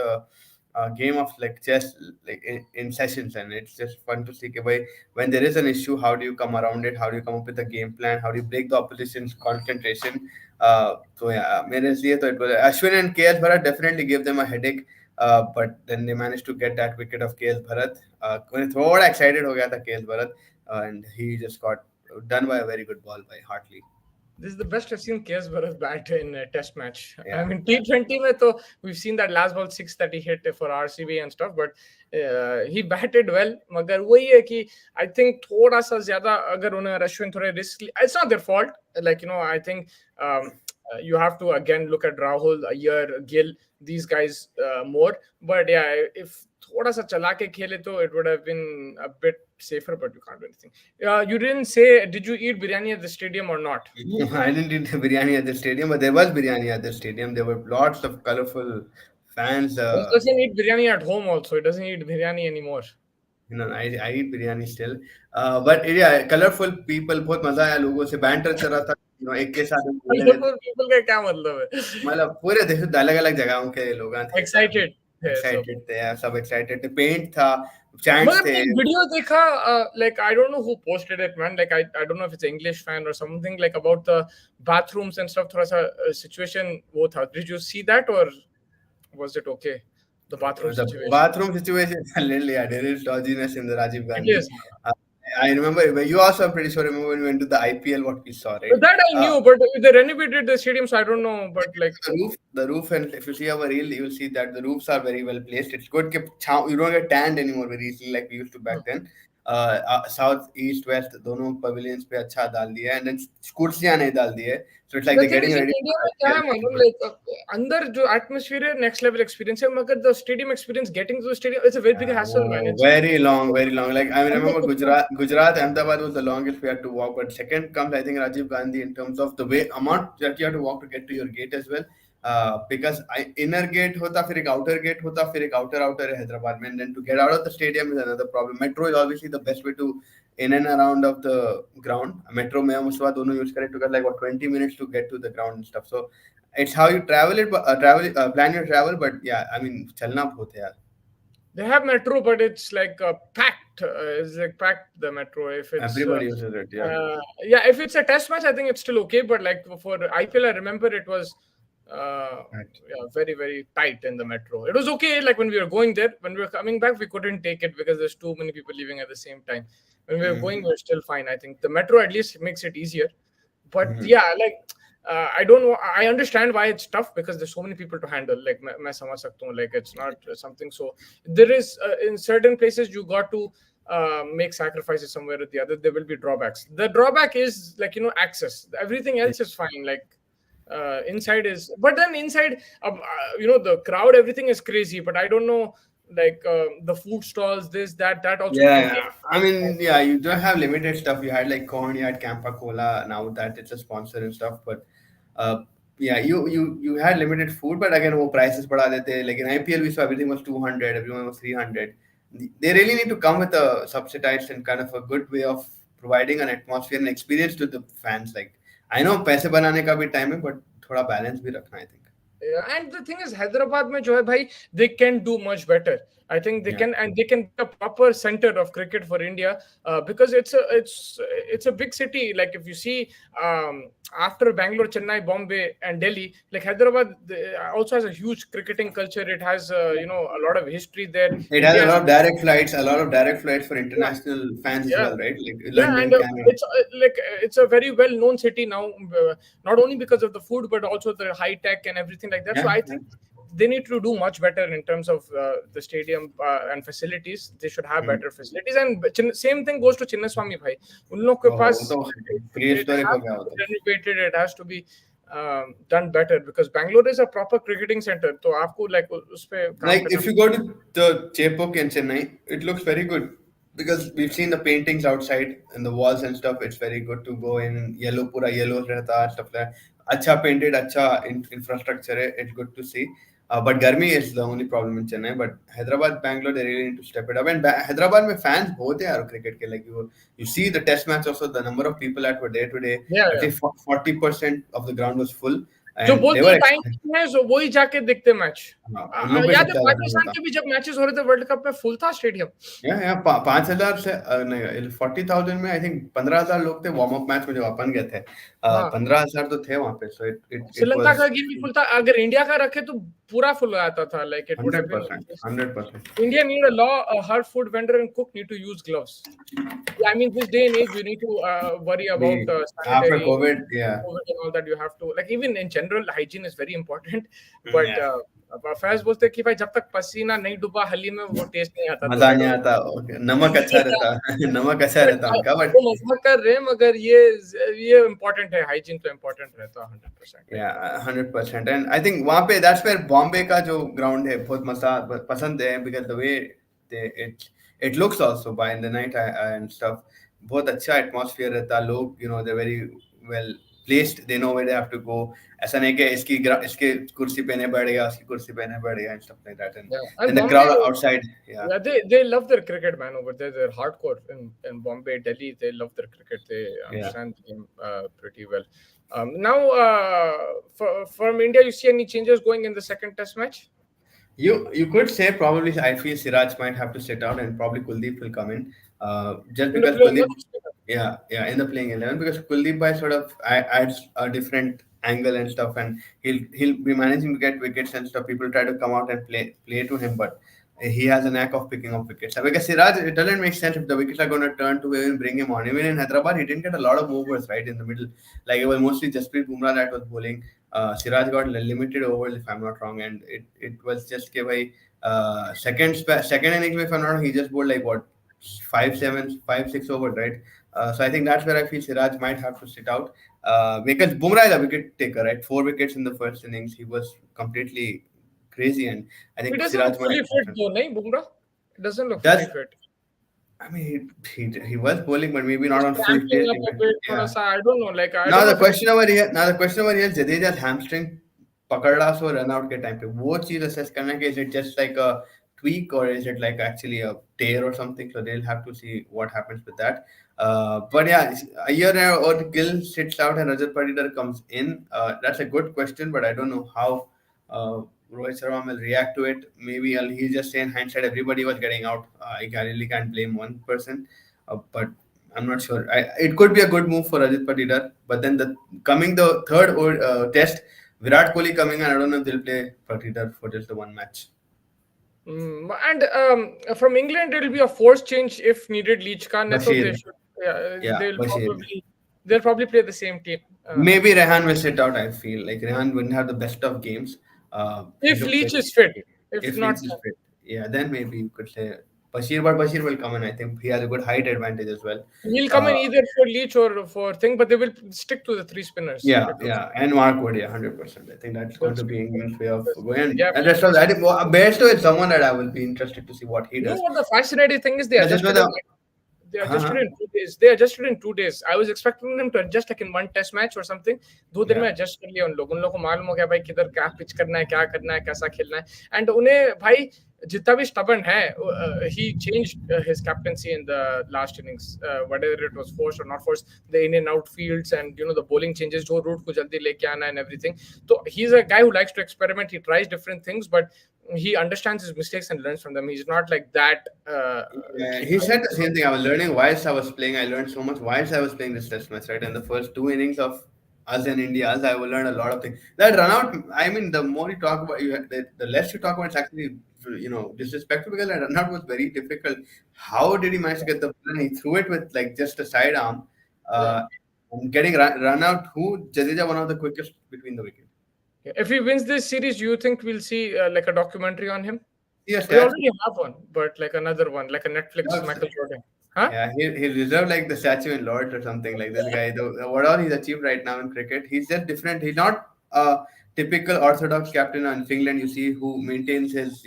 a game of like chess, like in sessions, and it's just fun to see when there is an issue, how do you come around it, how do you come up with a game plan, how do you break the opposition's concentration. So yeah, मेरे लिए तो it was Ashwin and KS Bharat definitely gave them a headache, but then they managed to get that wicket of KS Bharat. थोड़ा excited हो गया था KS Bharat, and he just got done by a very good ball by Hartley. This is the best I've seen KS Bharat bat in a test match. Yeah. I mean, T20 mein to we've seen that last ball 6 that he hit for RCB and stuff, but he batted well. मगर वही है कि I think थोड़ा सा ज़्यादा अगर उन्हें Ashwin थोड़े risk, it's not their fault. Like I think you have to again look at Rahul, Iyer, Gill, these guys more. But yeah, if थोड़ा सा चला के खेले तो it would have been a bit safer, but you can't do anything. You didn't say, did you eat biryani at the stadium or not? I didn't eat biryani at the stadium, but there was biryani at the stadium. There were lots of colorful fans. He doesn't eat biryani at home also. He doesn't eat biryani anymore. I eat biryani still. But yeah, colorful people, बहुत मजा आया लोगों से, banter चल रहा था. एक के साथ colorful people का क्या मतलब है? मतलब पूरे देश में अलग-अलग जगहों के लोग थे. Excited थे, सब excited थे. Paint था, chants थे. Video देखा, like I don't know who posted it, man. Like I don't know if it's an English fan or something, like about the bathrooms and stuff. थोड़ा सा situation वो था. Did you see that or was it okay? The bathroom situation. Bathroom situation is a little, there is dodginess in the Rajiv Gandhi. I remember, you also, I'm pretty sure, remember when we went to the IPL, what we saw, right? But that I knew, but they renovated the stadium, so I don't know. But like the roof, and if you see our reel, you will see that the roofs are very well placed. It's good. You don't get tanned anymore very easily like we used to back then. South east west दोनों pavilions पे अच्छा डाल दिया है, and then कुर्सियां नहीं डाल दी है, so it's like The they're thing getting is, in ready India for में क्या है IPL मालूम, festival. like अंदर जो atmosphere है next level experience है, मगर the stadium experience, getting to the stadium, it's a very big hassle, man. It's Very long, very long. Like I remember अंदर कितना, Gujarat, Ahmedabad was the longest we had to walk. But second comes, I think, Rajiv Gandhi in terms of the way amount that you have to walk to get to your gate as well. Because inner gate hota, फिर एक outer gate hota, फिर एक outer है Hyderabad में. And then to get out of the stadium is another problem. Metro is obviously the best way to in and around of the ground. Metro में हम उसके बाद दोनों use करे, took us like what 20 minutes to get to the ground and stuff. So it's how you travel it, plan your travel. But yeah, I mean, चलना बहुत है यार. they have metro, but it's like packed. It's like packed, the metro. If it's Everybody uses it, yeah. yeah, if it's a test match, I think it's still okay. But like for IPL, I remember it was Right. yeah, very very tight in the metro. It was okay. Like when we were going there, when we were coming back, we couldn't take it because there's too many people leaving at the same time. When we were going, we were still fine. I think the metro at least makes it easier. But yeah, like I don't know. I understand why it's tough because there's so many people to handle. Like मैं समझ सकता हूँ. Like it's not something. So there is in certain places you got to make sacrifices somewhere or the other. There will be drawbacks. The drawback is like access. Everything else is fine. Like inside is, but then inside the crowd, everything is crazy. But I don't know, like the food stalls, this that also Yeah, contains. I mean, yeah, you don't have limited stuff. You had like corn, you had Campa Cola. Now that it's a sponsor and stuff, but uh, yeah, you had limited food. But again, वो prices बढ़ा देते. Like in IPL, we saw everything was 200, everyone was 300. They really need to come with a subsidized and kind of a good way of providing an atmosphere and experience to the fans. Like I know पैसे बनाने का भी time है, but थोड़ा balance भी रखना, I think. Yeah, and the thing is, Hyderabad mein jo hai bhai, they can do much better. I think they Yeah. can, and they can be a proper center of cricket for India because it's a big city. Like if you see after Bangalore, Chennai, Bombay, and Delhi, like Hyderabad also has a huge cricketing culture. It has a lot of history there. It has India a has lot of direct flights, a lot of direct flights for yeah, international fans as yeah. well, right? Like Yeah, London, and Canada. it's like it's a very well known city now, not only because of the food but also the high tech and everything like that. So Yeah, I yeah. think they need to do much better in terms of the stadium and facilities. They should have better facilities, and same thing goes to Chinnaswamy bhai. उन लोग के Oh, वो पास तो it prehistoric has हो गया to वो be तो. renovated. It has to be done better because Bangalore is a proper cricketing center. तो आपको like उस पे काम Like करना. if you go to the Chepauk in Chennai, it looks very good because we've seen the paintings outside and the walls and stuff. It's very good to go in yellow, pura yellow रहता है stuff like that. अच्छा painted, अच्छा infrastructure है. It's good to see. But Garmi is the only problem in Chennai. But Hyderabad, Bangalore, they really need to step it up. And Hyderabad में fans बहुत है यार cricket के. Like you see the test match also, the number of people that were there today. Yeah, At yeah. least 40% of the ground was full, जो and they बोलते were हैं time है सो वही जाके देखते मैच. हाँ, उन लोग पे याद सब है चल रहा पाकिस्तान था. के भी जब मैचेस हो रहे थे वर्ल्ड कप में फुल था स्टेडियम. या 5,000 से नहीं 40,000 में आई थिंक 15,000 लोग थे वार्म अप मैच में जो अपन गए थे. हाँ, 15,000 तो थे वहां पे. सो इट श्रीलंका वाज का गेम भी फुल था. अगर इंडिया का रखे तो पूरा फुल आता था. Like it would have been 100%, 100%. India need a law. Her food vendor and cook need to use gloves. Yeah, I mean, this day and age, you need to worry about After sanitary, COVID, yeah. COVID and all that. You have to, like, even in general, hygiene is very important. But Yeah. Faiz बोलते हैं कि भाई जब तक पसीना नहीं डूबा हली में वो टेस्ट नहीं आता. मजा नहीं आता. Okay. नमक अच्छा रहता. नमक अच्छा रहता उनका. वो मजाक कर रहे हैं मगर ये इम्पोर्टेंट है. हाइजीन तो इम्पोर्टेंट रहता 100%. Yeah, 100%. And I think वहाँ पे that's where Bombay का जो ground है बहुत मजा पसंद है because the way it looks also by in the night and stuff. बहुत अच्छा atmosphere रहता. लोग they're very well placed. They know where they have to go. ऐसा नहीं कि इसकी कुर्सी पे नहीं बैठेगा, उसकी कुर्सी पे नहीं बैठेगा and stuff like that. And the Bombay, crowd outside, yeah. Yeah, they love their cricket, man, over there. They're hardcore in Bombay, Delhi. They love their cricket. They understand the game pretty well. Now, from India, you see any changes going in the second test match? You could say probably I feel Siraj might have to sit out and probably Kuldeep will come in. Just because Kuldeep, yeah, in the playing 11 because Kuldeep by sort of adds a different angle and stuff, and he'll be managing to get wickets and stuff. People try to come out and play to him, but he has a knack of picking up wickets. Because Siraj, it doesn't make sense if the wickets are going to turn to him and bring him on. Even in Hyderabad, he didn't get a lot of overs right in the middle. Like it was mostly Jasprit Bumrah that was bowling. Siraj got limited overs if I'm not wrong, and it was just second innings if I'm not wrong, he just bowled like what 5-7, 5-6 overs, right? So I think that's where I feel Siraj might have to sit out because Bumrah is a wicket taker, right? 4 wickets in the first innings. He was completely crazy, and I He think doesn't look Siraj might fully fit have to. though, nahi, Bumrah? He doesn't look fully Does fit. I mean he was bowling, but maybe not He's on full cramping tilt. up a bit, thoda Yeah. sa. I don't know. Like I Now don't know the if it's question over here, Jadeja's hamstring पकड़ रहा सो run out के time पे वो चीज assess करना कि is it just like a tweak or is it like actually a tear or something, so they'll have to see what happens with that. But yeah, a year or Gill sits out and Rajat Patidar comes in. That's a good question, but I don't know how uh, Rohit Sharma will react to it. Maybe he's just saying hindsight everybody was getting out. I really can't blame one person, but I'm not sure. It could be a good move for Rajat Patidar, but then the third test, Virat Kohli coming, and I don't know if they'll play Patidar for just the one match. And from England, it'll be a forced change if needed. Leach Khan, ne to they Bashir, should. Yeah, yeah, Bashir. they'll probably play the same team. Maybe Rehan will sit out. I feel like Rehan wouldn't have the best of games. He If looks like Leach is fit, if if not, Leach is fit, yeah, then maybe you could say Bashir, but Bashir will come in. I think he has a good height advantage as well. he'll come in Uh, either for Leach or for thing, but they will stick to the three spinners. Yeah, It looks yeah, and Mark Wood, yeah, 100%. I think that's going because to be England's way of the going. gap And is that's all. pretty I think Bairstow is someone that I will be interested to see what he You know does. what the fascinating thing is? Yeah, just with the, They huh? adjusted in 2 days. They adjusted in 2 days. I was expecting them to adjust like in one test match or something. 2 दिन में Yeah, adjust कर लिया उन लोगों को मालूम हो गया भाई किधर क्या पिच करना है क्या करना है कैसा खेलना है and उन्हें भाई जितना भी stubborn है he changed his captaincy in the last innings whether it was forced or not forced the in and out fields and the bowling changes जो route को जल्दी लेके आना and everything so he's a guy who likes to experiment he tries different things but he understands his mistakes and learns from them he's not like that yeah. He said the same thing. I was learning whilst I was playing. I learned so much whilst I was playing this test match, right? And the first 2 innings of us and India, us, I will learn a lot of things. That run out, I mean, the more you talk about the less you talk about, it's actually disrespectful because that run out was very difficult. How did he manage to get the ball? And he threw it with like just a side arm. yeah. Uh, and getting run out, who Jadeja one of the quickest between the wicket. If he wins this series, do you think we'll see like a documentary on him? See a We statue. already have one, but like another one, like a Netflix Michael Jordan. Huh? Yeah, he deserved like the statue in Lords or something like this guy. What all he's achieved right now in cricket, he's just different. He's not a typical orthodox captain in England. You see who maintains his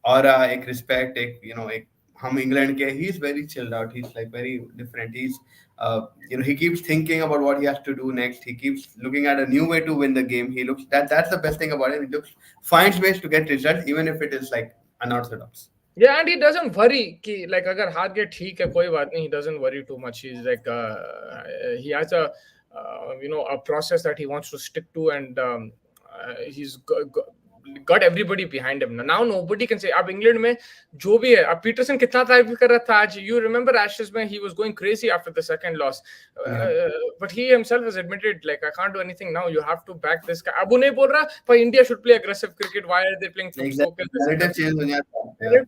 aura, एक respect, एक हम England के. He's very chilled out. He's like very different. He keeps thinking about what he has to do next. He keeps looking at a new way to win the game. That's the best thing about him. Finds ways to get results even if it is like unorthodox. Yeah, and he doesn't worry कि like अगर हार गए ठीक है कोई बात नहीं. He doesn't worry too much. He's like he has a process that he wants to stick to, and he's got everybody behind him. Now nobody can say अब England में जो भी है अब Peterson कितना तारीफ कर रहा था आज. You remember Ashes में he was going crazy after the second loss, but he himself has admitted like I can't do anything now. You have to back this guy. अब उन्हें बोल रहा पर India should play aggressive cricket. Why are they playing flip Exactly. focus? Narrative change हो जाता है.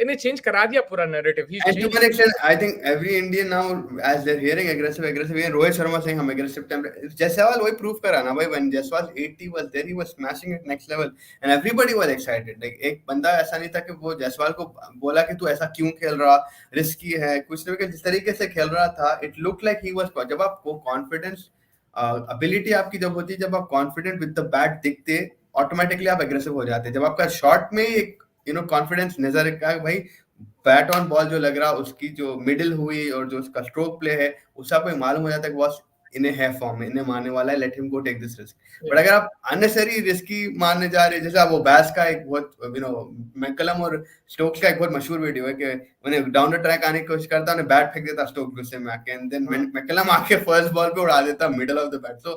इन्हें change करा दिया पूरा narrative. He's And to changed. an extent, I think every Indian now, as they're hearing aggressive, even Rohit Sharma saying हम aggressive time. Jaiswal वही prove करा ना भाई. When Jaiswal 80 was there, he was smashing it next level, and everybody was excited. Like एक बंदा ऐसा नहीं था कि वो जायसवाल को बोला कि तू ऐसा क्यों खेल रहा, रिस्की है, कुछ नहीं. जिस तरीके से खेल रहा था, it looked like he was. जब आपको confidence, ability आपकी जब होती है, जब आप confident with the bat दिखते, automatically आप aggressive हो जाते. जब आपका shot में एक कॉन्फिडेंस नजर का भाई बैट ऑन बॉल जो लग रहा उसकी जो मिडिल हुई और जो उसका स्ट्रोक प्ले है उससे आपको मालूम हो जाता है कि बॉस इन्हें है फॉर्म में इन्हें मारने वाला है let him go take this risk but अगर आप अननेसेसरी रिस्की मारने जा रहे हैं जैसे आप वो बैस का एक बहुत मैकलम और स्टोक्स का एक बहुत मशहूर वीडियो है कि उन्हें डाउन द ट्रैक आने की कोशिश करता उन्हें बैट फेंक देता स्टोक्स गुस्से में आके एंड देन मैकलम आके फर्स्ट बॉल पे उड़ा देता middle of the bat so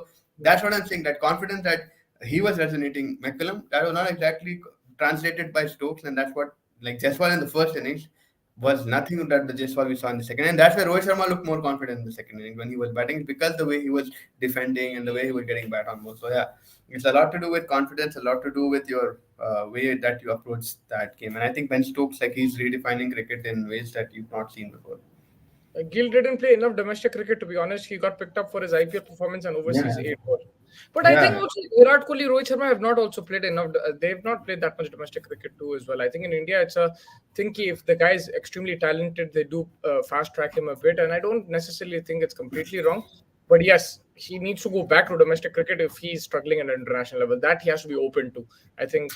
that's what I am saying that confidence that he was resonating McCullum that was not exactly translated by Stokes, and that's what like Jaiswal in the first innings was nothing that the Jaiswal we saw in the second, and that's where Rohit Sharma looked more confident in the second inning when he was batting because the way he was defending and the way he was getting bat on more. So yeah, it's a lot to do with confidence, a lot to do with your way that you approach that game, and I think Ben Stokes he's redefining cricket in ways that you've not seen before. Gill didn't play enough domestic cricket to be honest. He got picked up for his IPL performance and overseas 8 ball. But I think Yeah. also Virat Kohli, Rohit Sharma have not also played enough. They've not played that much domestic cricket too as well. I think in India it's a thinky. If the guy is extremely talented, they do fast track him a bit, and I don't necessarily think it's completely wrong. But yes, he needs to go back to domestic cricket if he's struggling at an international level. That he has to be open to. I think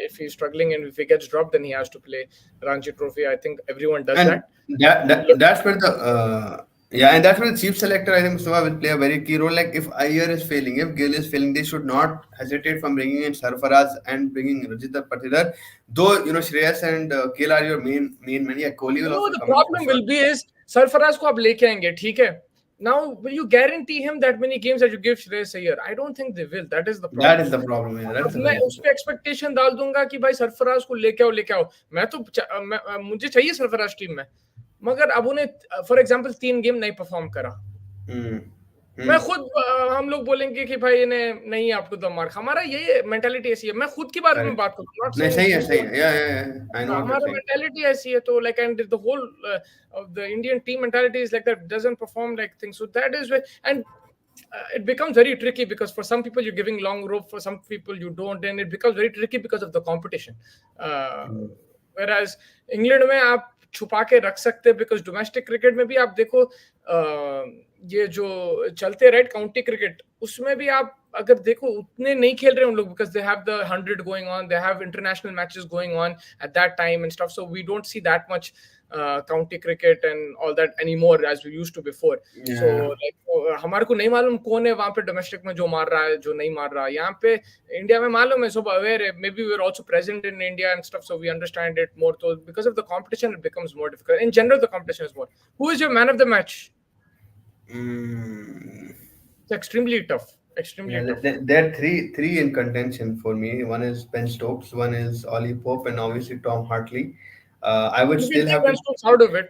if he's struggling and if he gets dropped, then he has to play Ranji Trophy. I think everyone does And that. that's where the yeah, and that's where the chief selector, I think, Mustafa, will play a very key role. Like if Iyer is failing, if Gill is failing, they should not hesitate from bringing in Sarfaraz and bringing Rajita Patidar. Though Shreyas and Gill are your main men. Yeah, Kohli will No, also the come in for problem sure. will be is Sarfaraz को आप लेके आएंगे, ठीक है? Now, will you guarantee him that many games that you give Shreyas Iyer? I don't think they will. That is the That problem. is the problem. Yeah, that's अब a मैं very उस पे एक्सपेक्टेशन डाल दूंगा कि भाई सरफराज को लेके आओ. मैं तो मुझे चाहिए सरफराज टीम में, मगर अब उन्हें फॉर एग्जांपल 3 गेम नहीं परफॉर्म करा. मैं खुद हम लोग बोलेंगे कि भाई इन्हें नहीं आपको दम मार. हमारा ये मेंटालिटी ऐसी है. मैं खुद के बारे में बात करूं, नॉट नहीं, सेइंग सही है. Yeah. I know what you're हमारा saying. मेंटालिटी ऐसी है. तो like and the whole of the Indian team mentality is like that, doesn't perform like things. So that is where, and it becomes very tricky because for some people you're giving long rope, for some people you don't, and it becomes very tricky because of the competition. Whereas England में आप छुपा के रख सकते हैं, because domestic cricket में भी आप देखो ये जो चलते रेड काउंटी क्रिकेट, उसमें भी आप अगर देखो उतने नहीं खेल रहे उन लोग, because they have the 100 going on, they have international matches going on at that time and stuff, so we don't see that much county cricket and all that anymore as we used to before. Yeah. So like हमारे को नहीं मालूम कौन है वहां पे domestic में जो मार रहा है, जो नहीं मार रहा है. यहाँ पे इंडिया में मालूम है, सब अवेयर है. Maybe we're also present in India and stuff, so we understand it more. So because of the competition, it becomes more difficult. In general, the competition is more. Who is your man of the match? It's extremely tough. Extremely tough. There are three in contention for me. One is Ben Stokes, one is Ollie Pope, and obviously Tom Hartley. I would You still can have take Ben to Stokes out of it.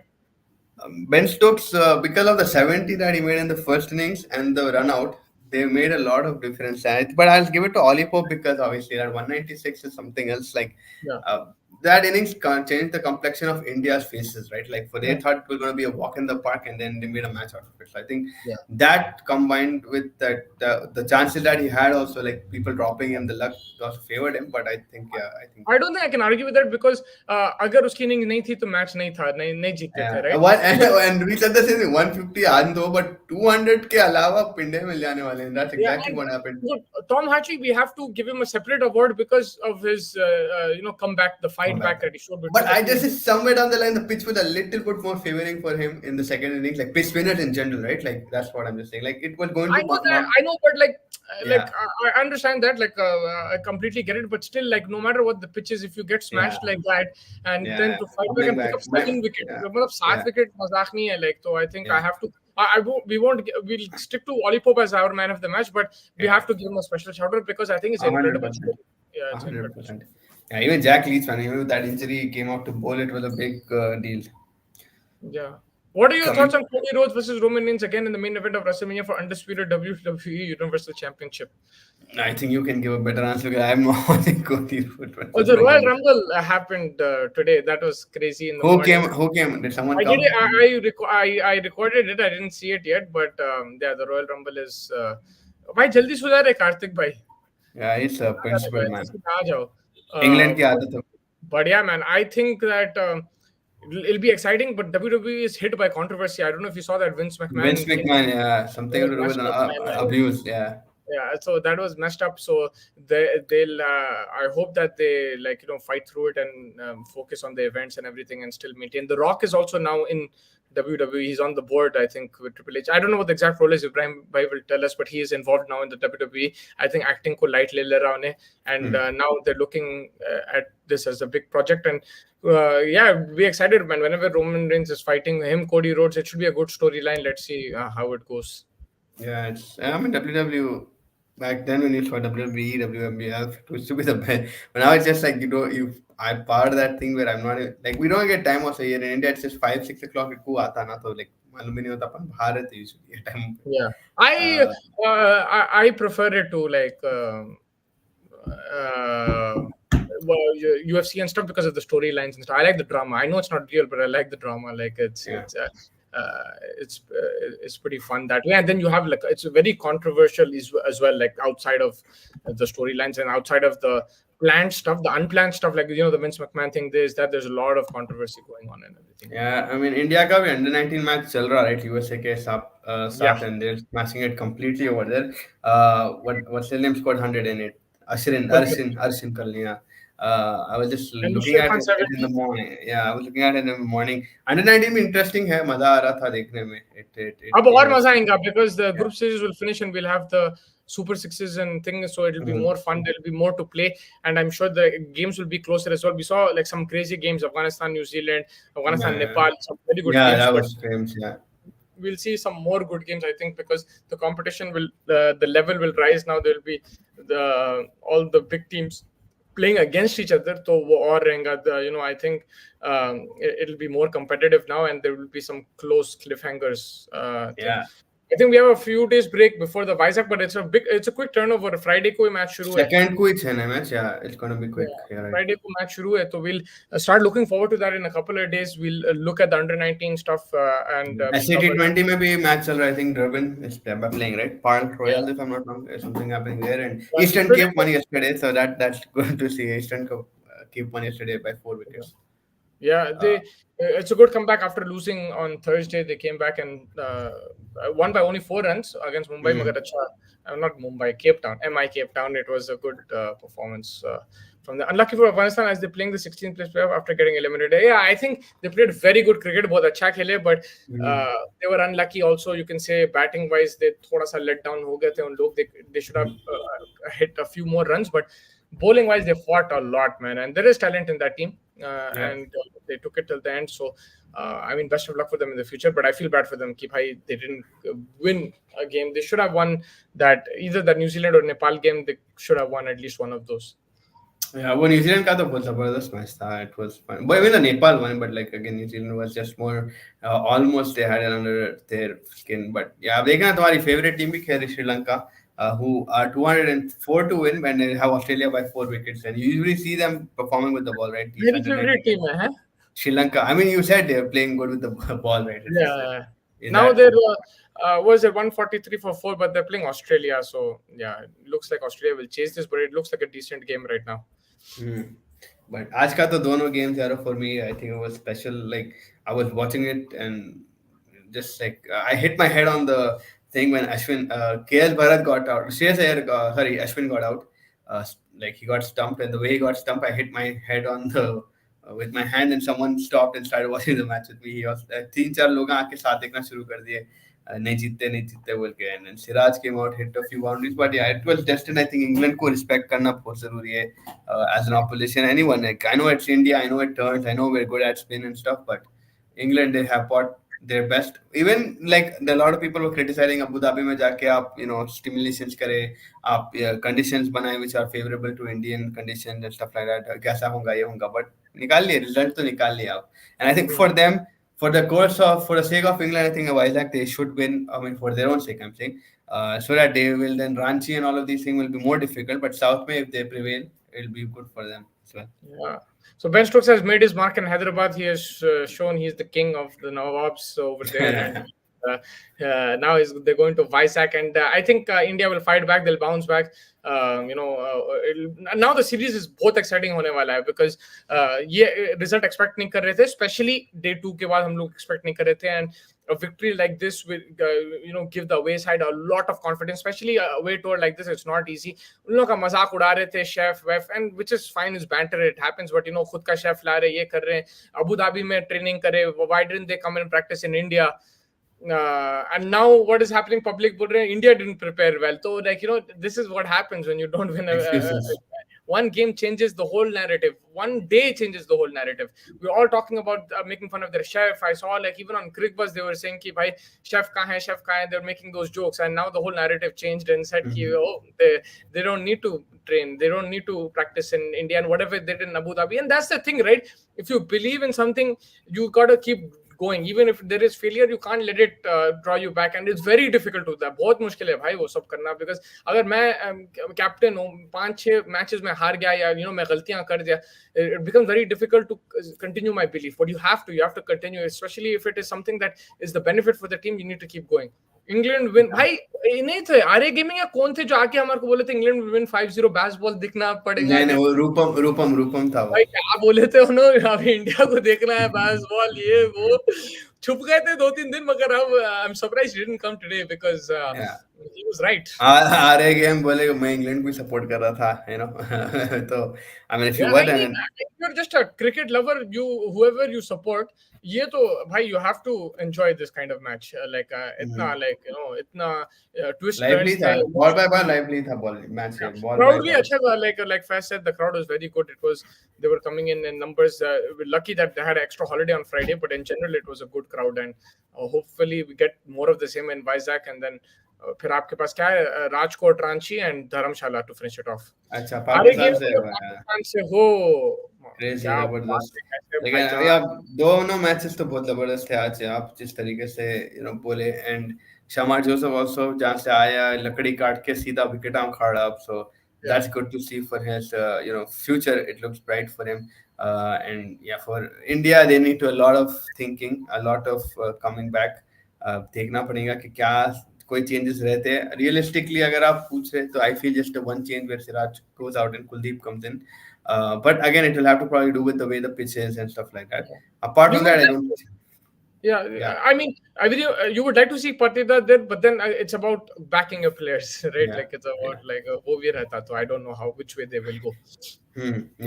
Ben Stokes, because of the 70 that he made in the first innings and the run out, they made a lot of difference. But I'll give it to Ollie Pope because obviously that 196 is something else. Like Yeah. that innings can't change the complexion of India's faces, right? Like they Yeah. thought it was going to be a walk in the park, and then they made a match out of it. So I think Yeah. that combined with that the chances that he had, also like people dropping him, the luck also favored him. But I think I don't think I can argue with that because अगर उसकी innings नहीं थी तो match नहीं था, नहीं जीतते थे, right? And we said the same thing. 150 आन दो, but 200 के अलावा पिंडे मिल जाने वाले हैं. That's exactly what happened. Tom Hartley, we have to give him a separate award because of his comeback, the fight back that he showed. But I just see somewhere down the line the pitch was a little bit more favoring for him in the second innings, like pitch spinners in general, right? Like that's what I'm just saying. Like it was going to. I know, but I understand that. Like I completely get it, but still, like no matter what the pitch is, if you get smashed like that and then to fight back and pick up 7 wickets, मतलब 7 wicket मजाक नहीं है. Like, so I think I have to. We'll stick to Ollie Pope as our man of the match, but we have to give him a special shout out because I think it's incredible. 100%. Yeah, it's 100%. Yeah, even Jack Leach, man, even with that injury, he came out to bowl. It was a big deal. Yeah. What are your thoughts on Cody Rhodes versus Roman Reigns again in the main event of WrestleMania for undisputed WWE Universal Championship? I think you can give a better answer because I have no idea Cody Rhodes. Oh, the Royal Rumble happened today. That was crazy. In the morning. Who came? Did someone come? I recorded it. I didn't see it yet, but yeah, the Royal Rumble is. भाई जल्दी सुधार है कार्तिक भाई. Yeah, it's a principle, man. आ जाओ. England की आदत है. But yeah, man, I think that it'll be exciting, but WWE is hit by controversy. I don't know if you saw that Vince McMahon. Yeah, something to do with abuse. Yeah, so that was messed up. So they'll I hope that they fight through it and focus on the events and everything and still maintain. The Rock is also now in WWE. He's on the board, I think, with Triple H. I don't know what the exact role is. Ibrahim Bhai will tell us, but he is involved now in the WWE. I think acting ko light le raha unhe, and now they're looking at this as a big project. And yeah, be excited, man. Whenever Roman Reigns is fighting him, Cody Rhodes, it should be a good storyline. Let's see how it goes. Yeah, I mean WWE. Back then when you saw WWE, WWF, it used to be the best. But now it's just like I part of that thing where I'm not like we don't get time also here in India. It's just 5-6 o'clock. It aata na to like मालूम ही नहीं होता अपन बाहर रहते usually time. Yeah, I prefer it to like UFC and stuff because of the storylines and stuff. I like the drama. I know it's not real, but I like the drama. Like it's it's pretty fun that way. And then you have like it's very controversial as well, like outside of the storylines and outside of the planned stuff, the unplanned stuff, like the Vince McMahon thing. There's a lot of controversy going on and everything. Yeah, I mean India का भी under 19 match चल रहा right USA के Yeah. साथ and they're smashing it completely over there. What's his name scored 100 in it. Arshin Kalniya. I was just And looking at Shrikant it in the 70. morning. Yeah, I was looking at it in the morning. Under 19 भी interesting है, मजा आ रहा था देखने में. अब It और was मजा आएगा because the yeah. group stages will finish and we'll have the Super Sixes and things, so it'll be more fun. There'll be more to play, and I'm sure the games will be closer as well. We saw like some crazy games: Afghanistan, New Zealand, Afghanistan, Nepal, some very good Yeah, games. that But was famous. Yeah. we'll see some more good games, I think, because the competition will, the level will rise now. There will be all the big teams playing against each other. So or I think it'll be more competitive now, and there will be some close cliffhangers. Yeah. I think we have a few days break before the Vizag, but it's a quick turnover. Friday को match शुरू है. Second को ही है match. Yeah, it's gonna be quick. Yeah, right. Friday को match शुरू है, so we'll start looking forward to that in a couple of days. We'll look at the under 19 stuff and SAT20 में भी match चल रहा है. I think Durban is playing right. Park Royal, if I'm not wrong, there's something happening there. And Eastern Cape won yesterday, so that's good to see. Eastern Cape won yesterday by 4 wickets. Yeah, it's a good comeback after losing on Thursday. They came back and won by only 4 runs against Mumbai. Not Mumbai, Cape Town. Cape Town. It was a good performance from the. Unlucky for Afghanistan as they're playing the 16th place playoff after getting eliminated. Yeah, I think they played very good cricket, बहुत अच्छा खेले, but they were unlucky also. You can say batting wise, they थोड़ा सा let down हो गए थे उन लोग. They should have hit a few more runs, but bowling wise, they fought a lot, man. And there is talent in that team. And they took it till the end. So, best of luck for them in the future. But I feel bad for them. They didn't win a game. They should have won that, either the New Zealand or Nepal game. They should have won at least one of those. Yeah, well, New Zealand का तो बहुत जबरदस्त match था. It was fun. But even the Nepal one, but like again, New Zealand was just more almost they had it under their skin. But yeah, अब देखना तुम्हारी favorite team भी खेल रही Sri Lanka. Who are 204 to win when they have Australia by 4 wickets, and you usually see them performing with the ball, right? Very favorite team, huh? Sri Lanka. I mean, you said they're playing good with the ball, right? Yeah. Now they're was it 143 for 4, but they're playing Australia, so yeah, it looks like Australia will chase this, but it looks like a decent game right now. But आज का तो दोनों games यार for me, I think it was special. Like I was watching it and just like I hit my head on the thing when Ashwin, KL Bharat got out. Ashwin got out. Like he got stumped, and the way he got stumped, I hit my head on the with my hand, and someone stopped and started watching the match with me. He was 3-4 लोग आके साथ देखना शुरू कर दिए. नहीं जीतते बोल के, and then Siraj came out, hit a few boundaries, but yeah, it was destined. I think England को respect करना बहुत जरूरी है as an opposition. Anyone, like I know it's India, I know it turns, I know we're good at spin and stuff, but England, they have fought their best. Even like a lot of people were criticizing Abu Dhabi में जाके आप stimulations करे, आप conditions बनाए which are favorable to Indian conditions and stuff like that. कैसा होगा ये होगा, but निकाल लिए result तो निकाल लिए आप. And I think for them, for the sake of England, I think Vizag they should win. I mean, for their own sake, I'm saying, so that they will then Ranchi and all of these things will be more difficult. But South May, if they prevail, it'll be good for them as well. Yeah. So Ben Stokes has made his mark in Hyderabad. He has shown he's the king of the Nawabs over there. And now they're going to Vizag, and I think India will fight back. They'll bounce back. Now the series is बहुत exciting होने वाला है because ये result expect नहीं कर रहे थे, especially day 2 के बाद हम लोग expect नहीं कर रहे थे, and a victory like this will give the away side a lot of confidence, especially a away tour like this. It's not easy. उन लोग का मजाक उड़ा रहे थे chef wef, and which is fine, is banter, it happens, but खुद का chef ला रहे, ये कर रहे हैं, अबू धाबी में training करे, why didn't they come and practice in India? And now what is happening, public India didn't prepare well, so this is what happens when you don't win one game changes the whole narrative. One day changes the whole narrative. We're all talking about making fun of their chef. I saw even on Crickbuzz they were saying ki bhai chef kahan hai, they're making those jokes, and now the whole narrative changed and said they don't need to train, they don't need to practice in India, and whatever they did in Abu Dhabi. And that's the thing, right? If you believe in something, you got to keep going. Even if there is failure, you can't let it draw you back, and it's very difficult to do that. बहुत मुश्किल है भाई वो सब करना, because अगर मैं captain हूँ, 5-6 मैचेस में हार गया या मैं गलतियां कर दिया, it becomes very difficult to continue my belief. But you have to continue, especially if it is something that is the benefit for the team. You need to keep going. England win भाई, नहीं थे आर्य gaming या कौन थे जो आके हमारे को बोले थे इंग्लैंड विन 5-0, बैसबॉल दिखना पड़ेगा? नहीं, वो रूपम था वो। भाई क्या बोले थे उन्होंने, अभी इंडिया को देखना है, बैसबॉल ये वो, छुप गए थे 2-3 दिन, मगर अब I am surprised he didn't come today because he was right. आरे गेम बोले मैं इंग्लैंड को सपोर्ट कर रहा था, तो I mean if you were I mean, you're just a cricket lover, whoever you support, ये तो भाई you have to enjoy this kind of match, इतना इतना twist लाइवली turns था, थे। बॉल बाय बॉल लाइवली था ball match, ball by Crowd भी ball. अच्छा था, like Faz said, the crowd was very good. They were coming in numbers. We're lucky that they had an extra holiday on Friday, but in general it was a good crowd, and hopefully we get more of the same in Vizag, and then फिर आपके पास क्या है, Rajkot, Ranchi and Dharamshala to finish it off. अच्छा, आरे Pakistan game से पाकिस्तान से हो, crazy क्या जबरदस्त। बात है, कैसे लेकिन भाईजान। यार दोनों मैचेस तो बहुत जबरदस्त थे आज, आप जिस तरीके से बोले, एंड शमार जोसेफ ऑल्सो जहाँ से आया लकड़ी काट के सीधा विकेट आम खाड़ा अब, सो that's good to see for his future. It looks bright for him, and yeah, for India they need to a lot of thinking, a lot of coming back. देखना पड़ेगा कि क्या कोई चेंजेस रहते हैं रियलिस्टिकली। अगर आप पूछ रहे तो I feel just one change where Siraj goes out and Kuldeep comes in. But again, it will have to probably do with the way the pitch is and stuff like that. Apart You from would that, I like don't. to- Yeah, Yeah, I mean, you would like to see Patida there, but then it's about backing your players, right? yeah, Like it's yeah. about like वो भी रहता, तो I don't know which way they will go.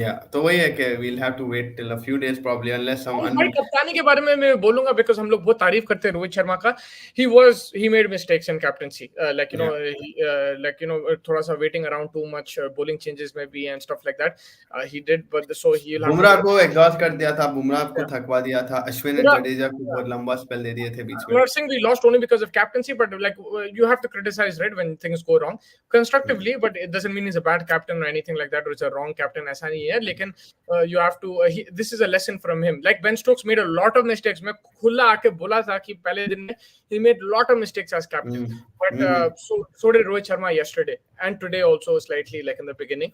Yeah. तो वही है कि we'll have to wait till a few days probably, unless some भाई कप्तानी के बारे में मैं बोलूंगा, बिकॉज हम लोग बहुत तारीफ करते हैं रोहित शर्मा का। he made mistakes in captaincy, थोड़ा सा waiting around too much, bowling changes maybe and stuff like that, he did, but so he'll have Bumrah to को एग्जॉस्ट कर दिया था, बुमराह को yeah. थकवा दिया था, अश्विन एंड पूरा जडेजा को बहुत लंबा स्पेल दे दिए थे बीच I'm में। not saying we lost only because of captaincy, but like you have to criticize, right, when things go wrong constructively, but it doesn't mean he's a bad captain or anything like that, or it's a wrong captain, ऐसा नहीं है, लेकिन you have to this is a lesson from him. Like Ben Stokes made a lot of mistakes. मैं खुला आके बोला था कि पहले दिन में he made a lot of mistakes as captain, but so did Rohit Sharma yesterday and today also slightly, like in the beginning.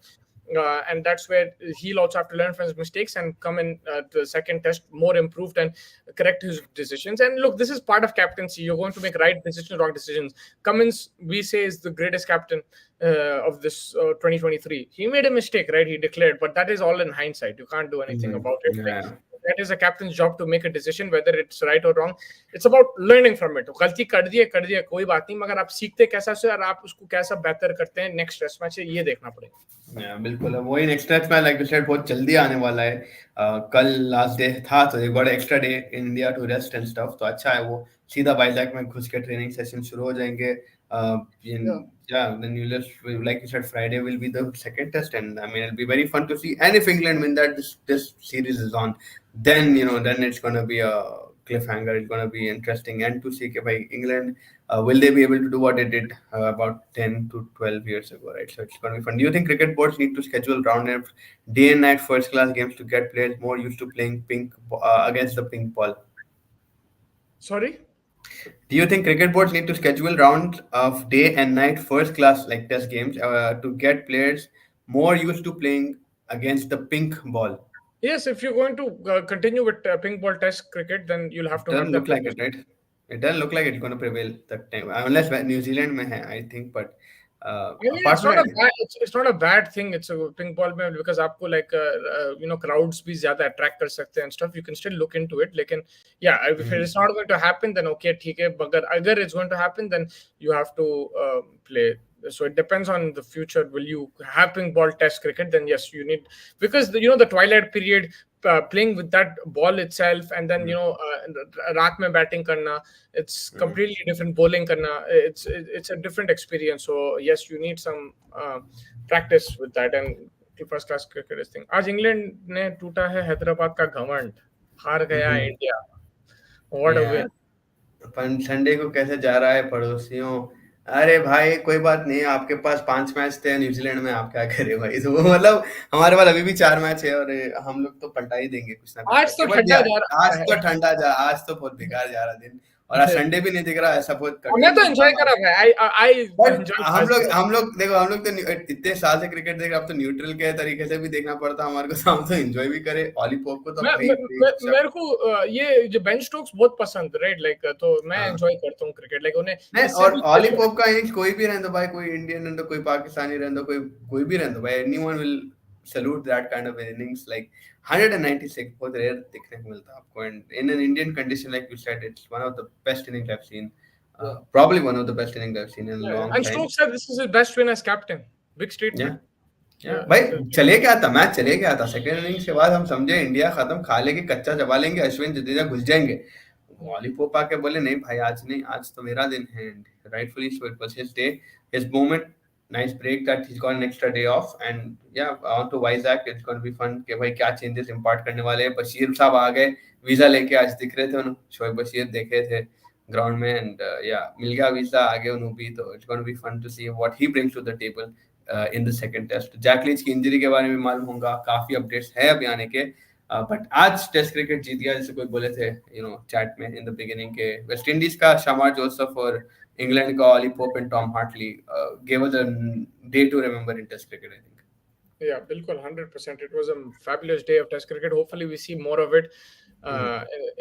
And that's where he'll also have to learn from his mistakes and come in to the second test more improved and correct his decisions. And look, this is part of captaincy. You're going to make right decisions, wrong decisions. Cummins, we say, is the greatest captain of this 2023. He made a mistake, right? He declared, but that is all in hindsight. You can't do anything about it. Yeah. That is a captain's job to make a decision, whether it's right or wrong. It's about learning from it. गलती कर दिए कोई बात नहीं, मगर आप सीखते कैसा से और आप उसको कैसा बेहतर करते हैं नेक्स्ट टेस्ट मैच, ये देखना पड़ेगा। बिल्कुल, वही next test match like you said बहुत जल्दी आने वाला है। कल लास्ट डे था, तो एक बड़ा extra day in India to rest and stuff, तो अच्छा है वो सीधा वाइजैक में घुस के ट्रेनिंग सेशन शुरू हो जाएंगे। Yeah, then you just like you said, Friday will be the second test, and I mean it'll be very fun to see. And if England win that, this series is on, then then it's gonna be a cliffhanger. It's gonna be interesting, and to see by England, will they be able to do what they did about 10 to 12 years ago, right? So it's gonna be fun. Do you think cricket boards need to schedule round and day and night first class games to get players more used to playing pink against the pink ball? Sorry? Do you think cricket boards need to schedule rounds of day and night first class like test games to get players more used to playing against the pink ball? Yes, if you're going to continue with pink ball test cricket, then you'll have to have Doesn't look like it, right? It doesn't look like it's going to prevail that time, unless New Zealand mein hai, I think. But I mean, apart from that, it's not a bad thing. It's a pink ball में, because आपको like crowds भी ज़्यादा attract कर सकते हैं and stuff. You can still look into it. लेकिन yeah, if it's not going to happen, then okay, ठीक है. मगर अगर it's going to happen, then you have to play. So it depends on the future. Will you have pink ball test cricket? Then yes, you need, because the twilight period, playing with that ball itself, and then रात में batting करना, it's completely different. Bowling करना, it's a different experience. So yes, you need some practice with that, and first class cricket is thing. आज England ने टूटा है हैदराबाद का घमंड, हार गया India. What a win. Upon Sunday को कैसे जा रहा है पड़ोसियों, अरे भाई कोई बात नहीं, आपके पास 5 मैच थे न्यूजीलैंड में, आप क्या करे भाई। तो वो मतलब हमारे पास अभी भी 4 मैच है, और हम लोग तो पलटा ही देंगे कुछ ना कुछ आज तो करके। बट ठंडा यार जा रहा आज तो ठंडा जा, आज तो बहुत बेकार जा रहा दिन, और आज है। संडे भी नहीं दिख रहा, ऐसा बहुत मैं कठिन तो दिन था एंजॉय हमारे। करा भाई, आई बट एंजॉय हम लोग देखो, हम लोग तो इतने साल से क्रिकेट देख रहे, अब तो न्यूट्रल के तरीके से भी देखना पड़ता हमारे को, तो हम तो एंजॉय भी करे। ऑलीपॉप को तो भाई बेशक। मेरे को ये जो बेंच स्ट्रोक्स बहुत पसंद, राइट, लाइक तो मैं हाँ एंजॉय करता हूँ क्रिकेट, लाइक उन्हें नहीं, इससे और भी ऑली पोप का इनिंग्स कोई भी रहने दो भाई, कोई इंडियन रहने दो, कोई पाकिस्तानी रहने दो, कोई कोई भी रहने दो भाई, anyone will salute that kind of innings. Like 196 बहुत रेयर देखने को मिलता है आपको, and in an Indian condition like you said, it's one of the best innings I have seen, probably one of the best innings I've seen in a long and time. Stokes said this is his best win as captain, big Yeah. Statement. भाई चले क्या था, match चले क्या था, second innings के बाद हम समझे इंडिया खत्म, खा लेके कच्चा चबा लेंगे, अश्विन जडेजा घुस जाएंगे। लॉलीपॉप आके बोले नहीं भाई, आज नहीं, आज तो मेरा दिन है, rightfully so, it was his day, his moment, nice break that he's got an extra day off, and yeah, on to Vizag, it's going to be fun कि भाई क्या चेंजेस इंपार्ट करने वाले हैं। बशीर साहब आ गए वीजा लेके, आज दिख रहे थे उन्हें, शोएब बशीर देखे थे ग्राउंड में, एंड या मिल गया वीजा, आगे उन्होंने भी, तो it's going to be fun to see what he brings to the table in the second test. Jack Leach की इंजरी के बारे में मालूम होगा, काफी अपडेट्स है अभी आने के, बट आज टेस्ट क्रिकेट जीत गया, जैसे कोई बोले थे चैट में इन द बिगिनिंग के, वेस्ट इंडीज का शमार जोसेफ और इंग्लैंड का Ollie Pope and Tom Hartley gave us a day to remember in test cricket, I think. Yeah, बिल्कुल 100%. It was a fabulous day of Test cricket. Hopefully, we see more of it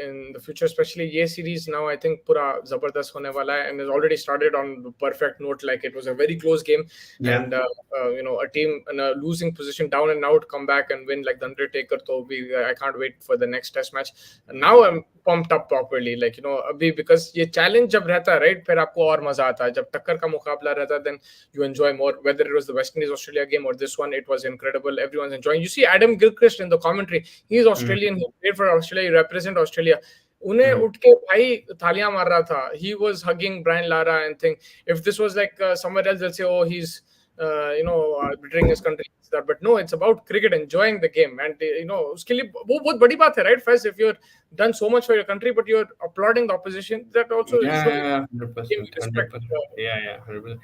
in the future. Especially ये series now, I think पूरा जबरदस्त होने वाला है, and has already started on the perfect note. Like it was a very close game, and a team in a losing position, down and out, come back and win like the Undertaker. So I can't wait for the next Test match. And now I'm pumped up properly. Like अभी because ये challenge जब रहता है, right, फिर आपको और मजा आता है। जब टक्कर का मुकाबला रहता है, then you enjoy more. Whether it was the West Indies Australia game or this one, it was incredible. Everyone's enjoying. You see Adam Gilchrist in the commentary. He's Australian. He played for Australia. He represent Australia. उन्हें उठ के भाई तालियां मार रहा था. He was hugging Brian Lara and think. If this was like somewhere else, they'll say, "Oh, he's betraying his country." But no, it's about cricket, enjoying the game, and उसके लिए वो बहुत बड़ी बात है, right? First, if you're done so much for your country, but you're applauding the opposition, that also shows 100%, respect. 100%, yeah, 100%।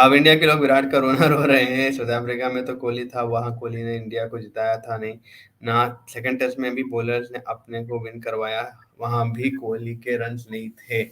अब India के लोग विराट का रोना रो रहे हैं, साउथ अफ्रीका में तो कोहली था, वहां कोहली ने इंडिया को जिताया था नहीं ना, सेकंड टेस्ट में भी बॉलर्स ने अपने को विन करवाया, वहां भी कोहली के रन्स नहीं थे।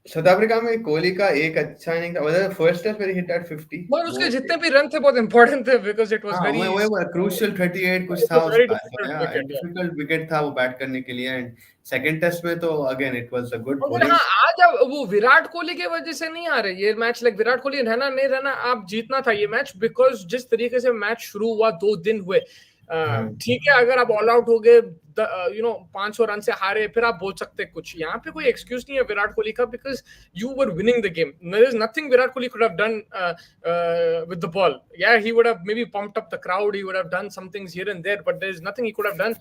साउथ अफ्रीका में कोहली का एक अच्छा इनिंग था, first test very hit at 50, और उसके जितने भी रन थे बहुत इंपॉर्टेंट थे, बिकॉज इट वाज हाँ वेरी वो क्रूशियल 38 कुछ इट था वाज वेरी उसका, डिफिकल्ट विकेट। डिफिकल्ट विकेट था वो बैट करने के लिए, एंड सेकंड टेस्ट में तो again it was a good मगर बॉलिंग। हाँ, आज अब वो विराट कोहली की वजह से नहीं आ रहे ये मैच, लाइक विराट कोहली रहना नहीं रहना, आप जीतना था ये मैच, बिकॉज जिस तरीके से मैच शुरू हुआ, 2 दिन हुए, ठीक है, अगर आप ऑल आउट हो गए, 500 रन से हारे, फिर आप बोल सकते कुछ, यहाँ पे कोई एक्सक्यूज नहीं है विराट कोहली का, because you were winning the game, there is nothing Virat Kohli could have done with the ball. Yeah, he would have maybe pumped up the crowd, he would have done some things here and there, but there is nothing he could have done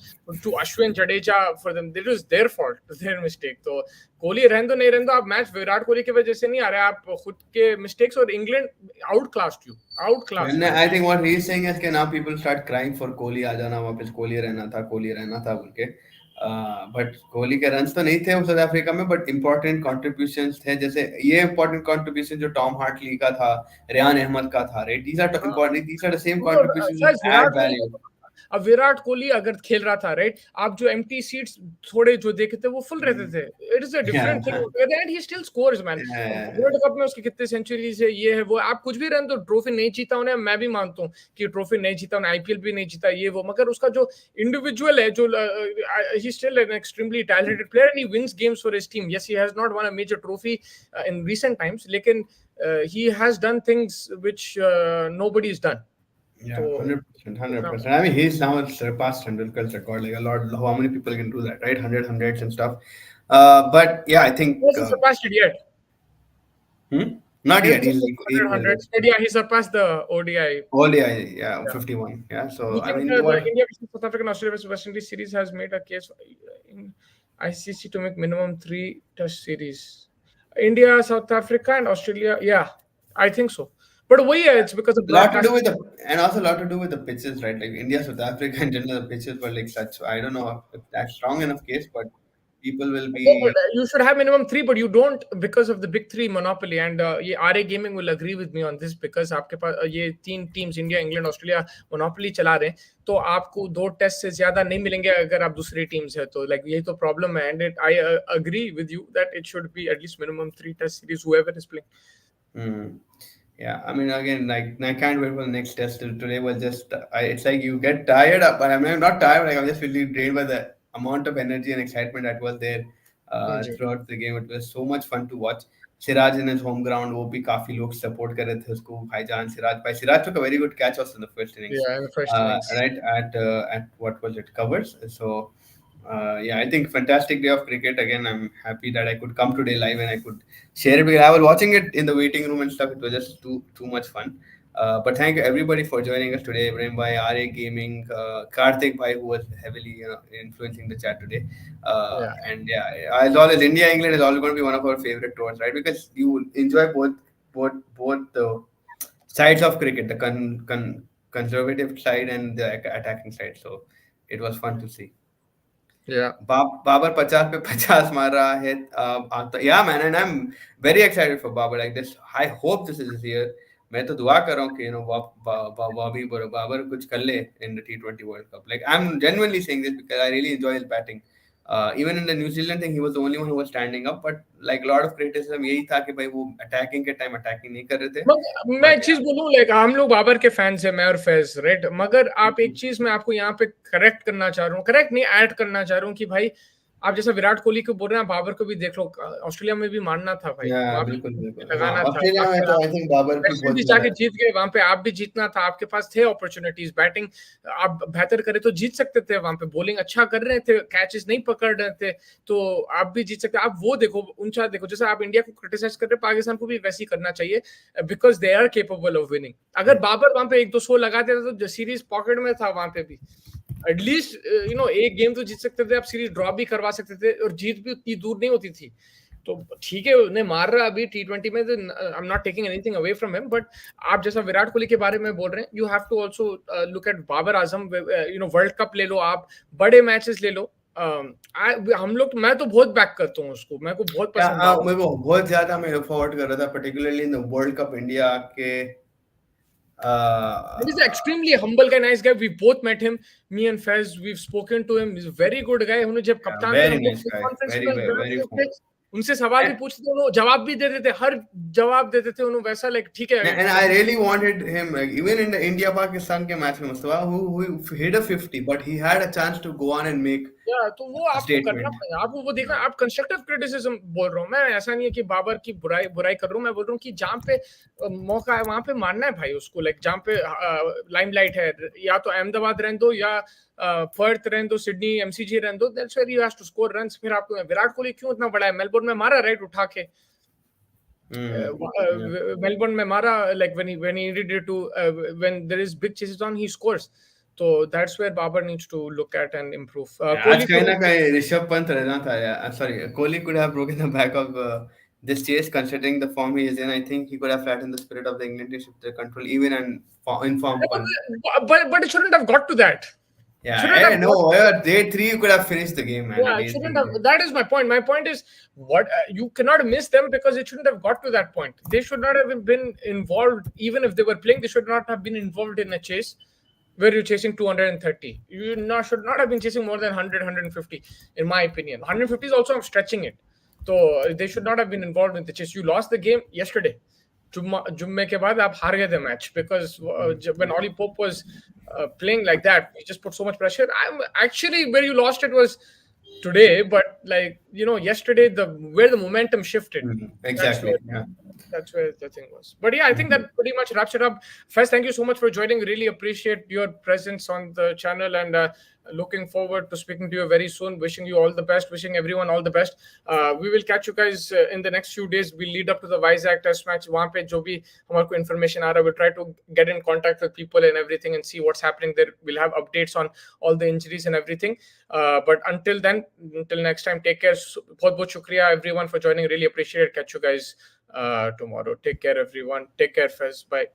to Ashwin, Jadeja, for them. It was their fault, their mistake. तो कोहली रहने दो नहीं रहने दो, आप match Virat Kohli की वजह से नहीं आ रहे, आप खुद के मिस्टेक्स, और England outclassed you, outclassed. I think what he's saying is कि now people start crying for Kohli आ जाना वापस, कोहली रहना था, कोहली रहना था बोल के, बट कोहली के रन्स तो नहीं थे साउथ अफ्रीका में, बट इंपॉर्टेंट कॉन्ट्रीब्यूशंस थे, जैसे ये इंपॉर्टेंट कॉन्ट्रीब्यूशन जो टॉम हार्टली का था, रेयान अहमद का था, right, these are important, these are the same contributions that add value. अब विराट कोहली अगर खेल रहा था, राइट, आप जो एम्प्टी सीट्स थोड़े जो देखे थे वो फुल रहते थे, it is a different thing, and he still scores man. World cup में उसके कितने सेंचुरीज है, ये है वो, आप कुछ भी रन, तो ट्रॉफी नहीं जीता उन्हें, मैं भी मानता हूँ कि ट्रॉफी नहीं जीता उन्हें, आईपीएल भी नहीं जीता, ये वो, मगर उसका जो इंडिविजुअल है, जो he still an extremely talented player, and he wins games for his team. Yes, he has not won a major trophy in recent times, लेकिन he has done things which nobody has done. Yeah, 100%, 100%. I mean, he's now surpassed Tendulkar's record. Like a lot, how many people can do that, right? 100, hundreds and stuff. But yeah, I think he hasn't surpassed it yet. Not yet. He's hundreds, but yeah, he surpassed the ODI. ODI, yeah, 51. Yeah, so you I think mean, the India versus South Africa and Australia versus West Indies series has made a case in ICC to make minimum 3 Test series? India, South Africa, and Australia. Yeah, I think so. But why? It's because of lot to do with and also a lot to do with the pitches, right? Like India, South Africa, in general, the pitches were like such. I don't know if that's strong enough case, but people will No, but be. you should have minimum 3, but you don't because of the big 3 monopoly. And ये RA Gaming will agree with me on this because आपके पास ये 3 teams India, England, Australia monopoly चला रहे हैं, तो आपको 2 test से ज्यादा नहीं मिलेंगे अगर आप दूसरी टीम्स है तो यही तो प्रॉब्लम है. And I agree with you that it should be at least minimum 3 test series whoever is playing. Yeah, I mean, again, like I can't wait for the next test. Today was just, it's like you get tired, but I'm not tired. Like I'm just feeling drained by the amount of energy and excitement that was there ji. throughout the game. It was so much fun to watch. Siraj in his home ground, वो भी काफी लोग support कर रहे थे उसको. भाईजान Siraj भाई, Siraj took a very good catch also in the first innings. Yeah, in the first innings. Right at what was it, covers. So yeah, I think fantastic day of cricket. Again, I'm happy that I could come today live and I could share it. Because I was watching it in the waiting room and stuff. It was just too much fun. But thank you everybody for joining us today. Ibrahim Bhai, RA Gaming, Karthik Bhai, who was heavily influencing the chat today. Yeah. And yeah, as always, India England is always going to be one of our favorite tours, right? Because you enjoy both the sides of cricket, the conservative side and the attacking side. So it was fun to see. Yeah. Babar 50 पे 50 मार रहा है. Yeah, man, and I'm very excited for Babar. Like this, I hope this is his year. मैं तो दुआ कर रहा हूँ कि बाबर कुछ कर ले in the T20 World Cup. Like I'm genuinely saying this because I really enjoy his batting. Even in the New Zealand thing, he was the only one who was standing up. But like a lot of criticism यही था कि भाई वो attacking के time attacking नहीं कर रहे थे. मैं एक चीज बोलूं, लाइक हम लोग बाबर के फैंस हैं, मैं और फैज, राइट? मगर आप एक चीज मैं आपको यहाँ पे करेक्ट करना चाह रहा हूँ, करेक्ट नहीं ऐड करना चाह रहा हूँ कि भाई आप जैसा विराट कोहली को बोल रहे हैं, बाबर को भी देख लो, ऑस्ट्रेलिया में भी मानना था भाई, बिल्कुल लगाना था. ऑस्ट्रेलिया में तो आई थिंक बाबर भी बहुत जाके जीत गए, वहां पे आप भी जीतना था, आपके पास थे अपॉर्चुनिटीज, बैटिंग आप बेहतर करे तो जीत सकते थे, वहां पे बॉलिंग अच्छा कर रहे थे, कैचेस नहीं पकड़ रहे थे, तो आप भी जीत सकते. आप वो देखो, ऊंचा देखो, जैसे आप इंडिया को क्रिटिसाइज कर रहे, पाकिस्तान को भी वैसे ही करना चाहिए because they are capable of winning. अगर बाबर वहां पे 1-2 100 लगाते थे तो सीरीज पॉकेट में था, वहां पे भी एटलीस्ट एक गेम तो जीत सकते थे, आप सीरीज ड्रॉ भी करवा सकते थे और जीत भी उतनी दूर नहीं होती थी. तो ठीक है, उन्हें मार रहा अभी T20 में, I am not taking anything away from him, but आप जैसा विराट कोहली के बारे में बोल रहे हैं, you have to also look at Babar Azam. World Cup ले लो, आप बड़े मैचेस ले लो. हम लोग, मैं तो बहुत बैक करता हूँ उसको, मेरे को बहुत पसंद है. मेरे को बहुत ज्यादा मैं लुक फॉरवर्ड कर रहा था, particularly in the world cup India के. He's an extremely humble guy, nice guy. We both met him, me and Fez. We've spoken to him. He's a very good guy. उन्हें जब कप्तान very nice guy, very उनसे सवाल भी पूछते थे, उन्होंने जवाब भी देते थे, हर जवाब देते थे उन्होंने, वैसा लाइक ठीक है. And I really wanted him, like even in the India Pakistan के मैच में, Mustafa who hit a 50, but he had a chance to go on and make. तो वो आपको करना पड़ेगा, आपको वो देखना. आप कंस्ट्रक्टिव क्रिटिसिज्म बोल रहा हूँ मैं, ऐसा नहीं है कि बाबर की बुराई कर रहा हूँ. मैं बोल रहा हूँ कि जहाँ पे मौका है वहां पे मारना है भाई उसको. लाइक जहाँ पे लाइमलाइट है, या तो अहमदाबाद रहने दो, या पर्थ रहने दो, सिडनी MCG रहने दो, that's where you have to score runs. फिर आपको विराट कोहली क्यों इतना बड़ा है, मेलबोर्न में मारा राइट उठा के, मेलबोर्न में मारा, like when he needed to when there is big chases on, he scores. So that's where Babar needs to look at and improve. आज कहीं ना कहीं ऋषभ पंत रहना था. Sorry, Kohli could have broken the back of this chase, considering the form he is in. I think he could have flattened the spirit of the England to shift their control even in form. But it shouldn't have got to that. Yeah, no. Day 3 you could have finished the game, man. Yeah, it shouldn't have. That is my point. My point is, what you cannot miss them because it shouldn't have got to that point. They should not have been involved, even if they were playing. They should not have been involved in a chase where you're chasing 230. You should not have been chasing more than 100, 150, in my opinion. 150 is also stretching it. So they should not have been involved in the chase. You lost the game yesterday. जुम्मे के बाद आप हार गए थे match because when Ollie Pope was playing like that, he just put so much pressure. Actually, where you lost it was today, but like yesterday, where the momentum shifted. Exactly. That's where the thing was. But yeah, I think that pretty much wraps it up. First, thank you so much for joining. Really appreciate your presence on the channel, and looking forward to speaking to you very soon. Wishing you all the best. Wishing everyone all the best. We will catch you guys in the next few days. We'll lead up to the Vizag test match. वहाँ पे जो भी हमारे को information आ रहा है, we'll try to get in contact with people and everything and see what's happening there. We'll have updates on all the injuries and everything. But until then, until next time, take care. बहुत बहुत शुक्रिया everyone for joining. Really appreciate it. Catch you guys tomorrow. Take care, everyone. Take care, Fez. Bye.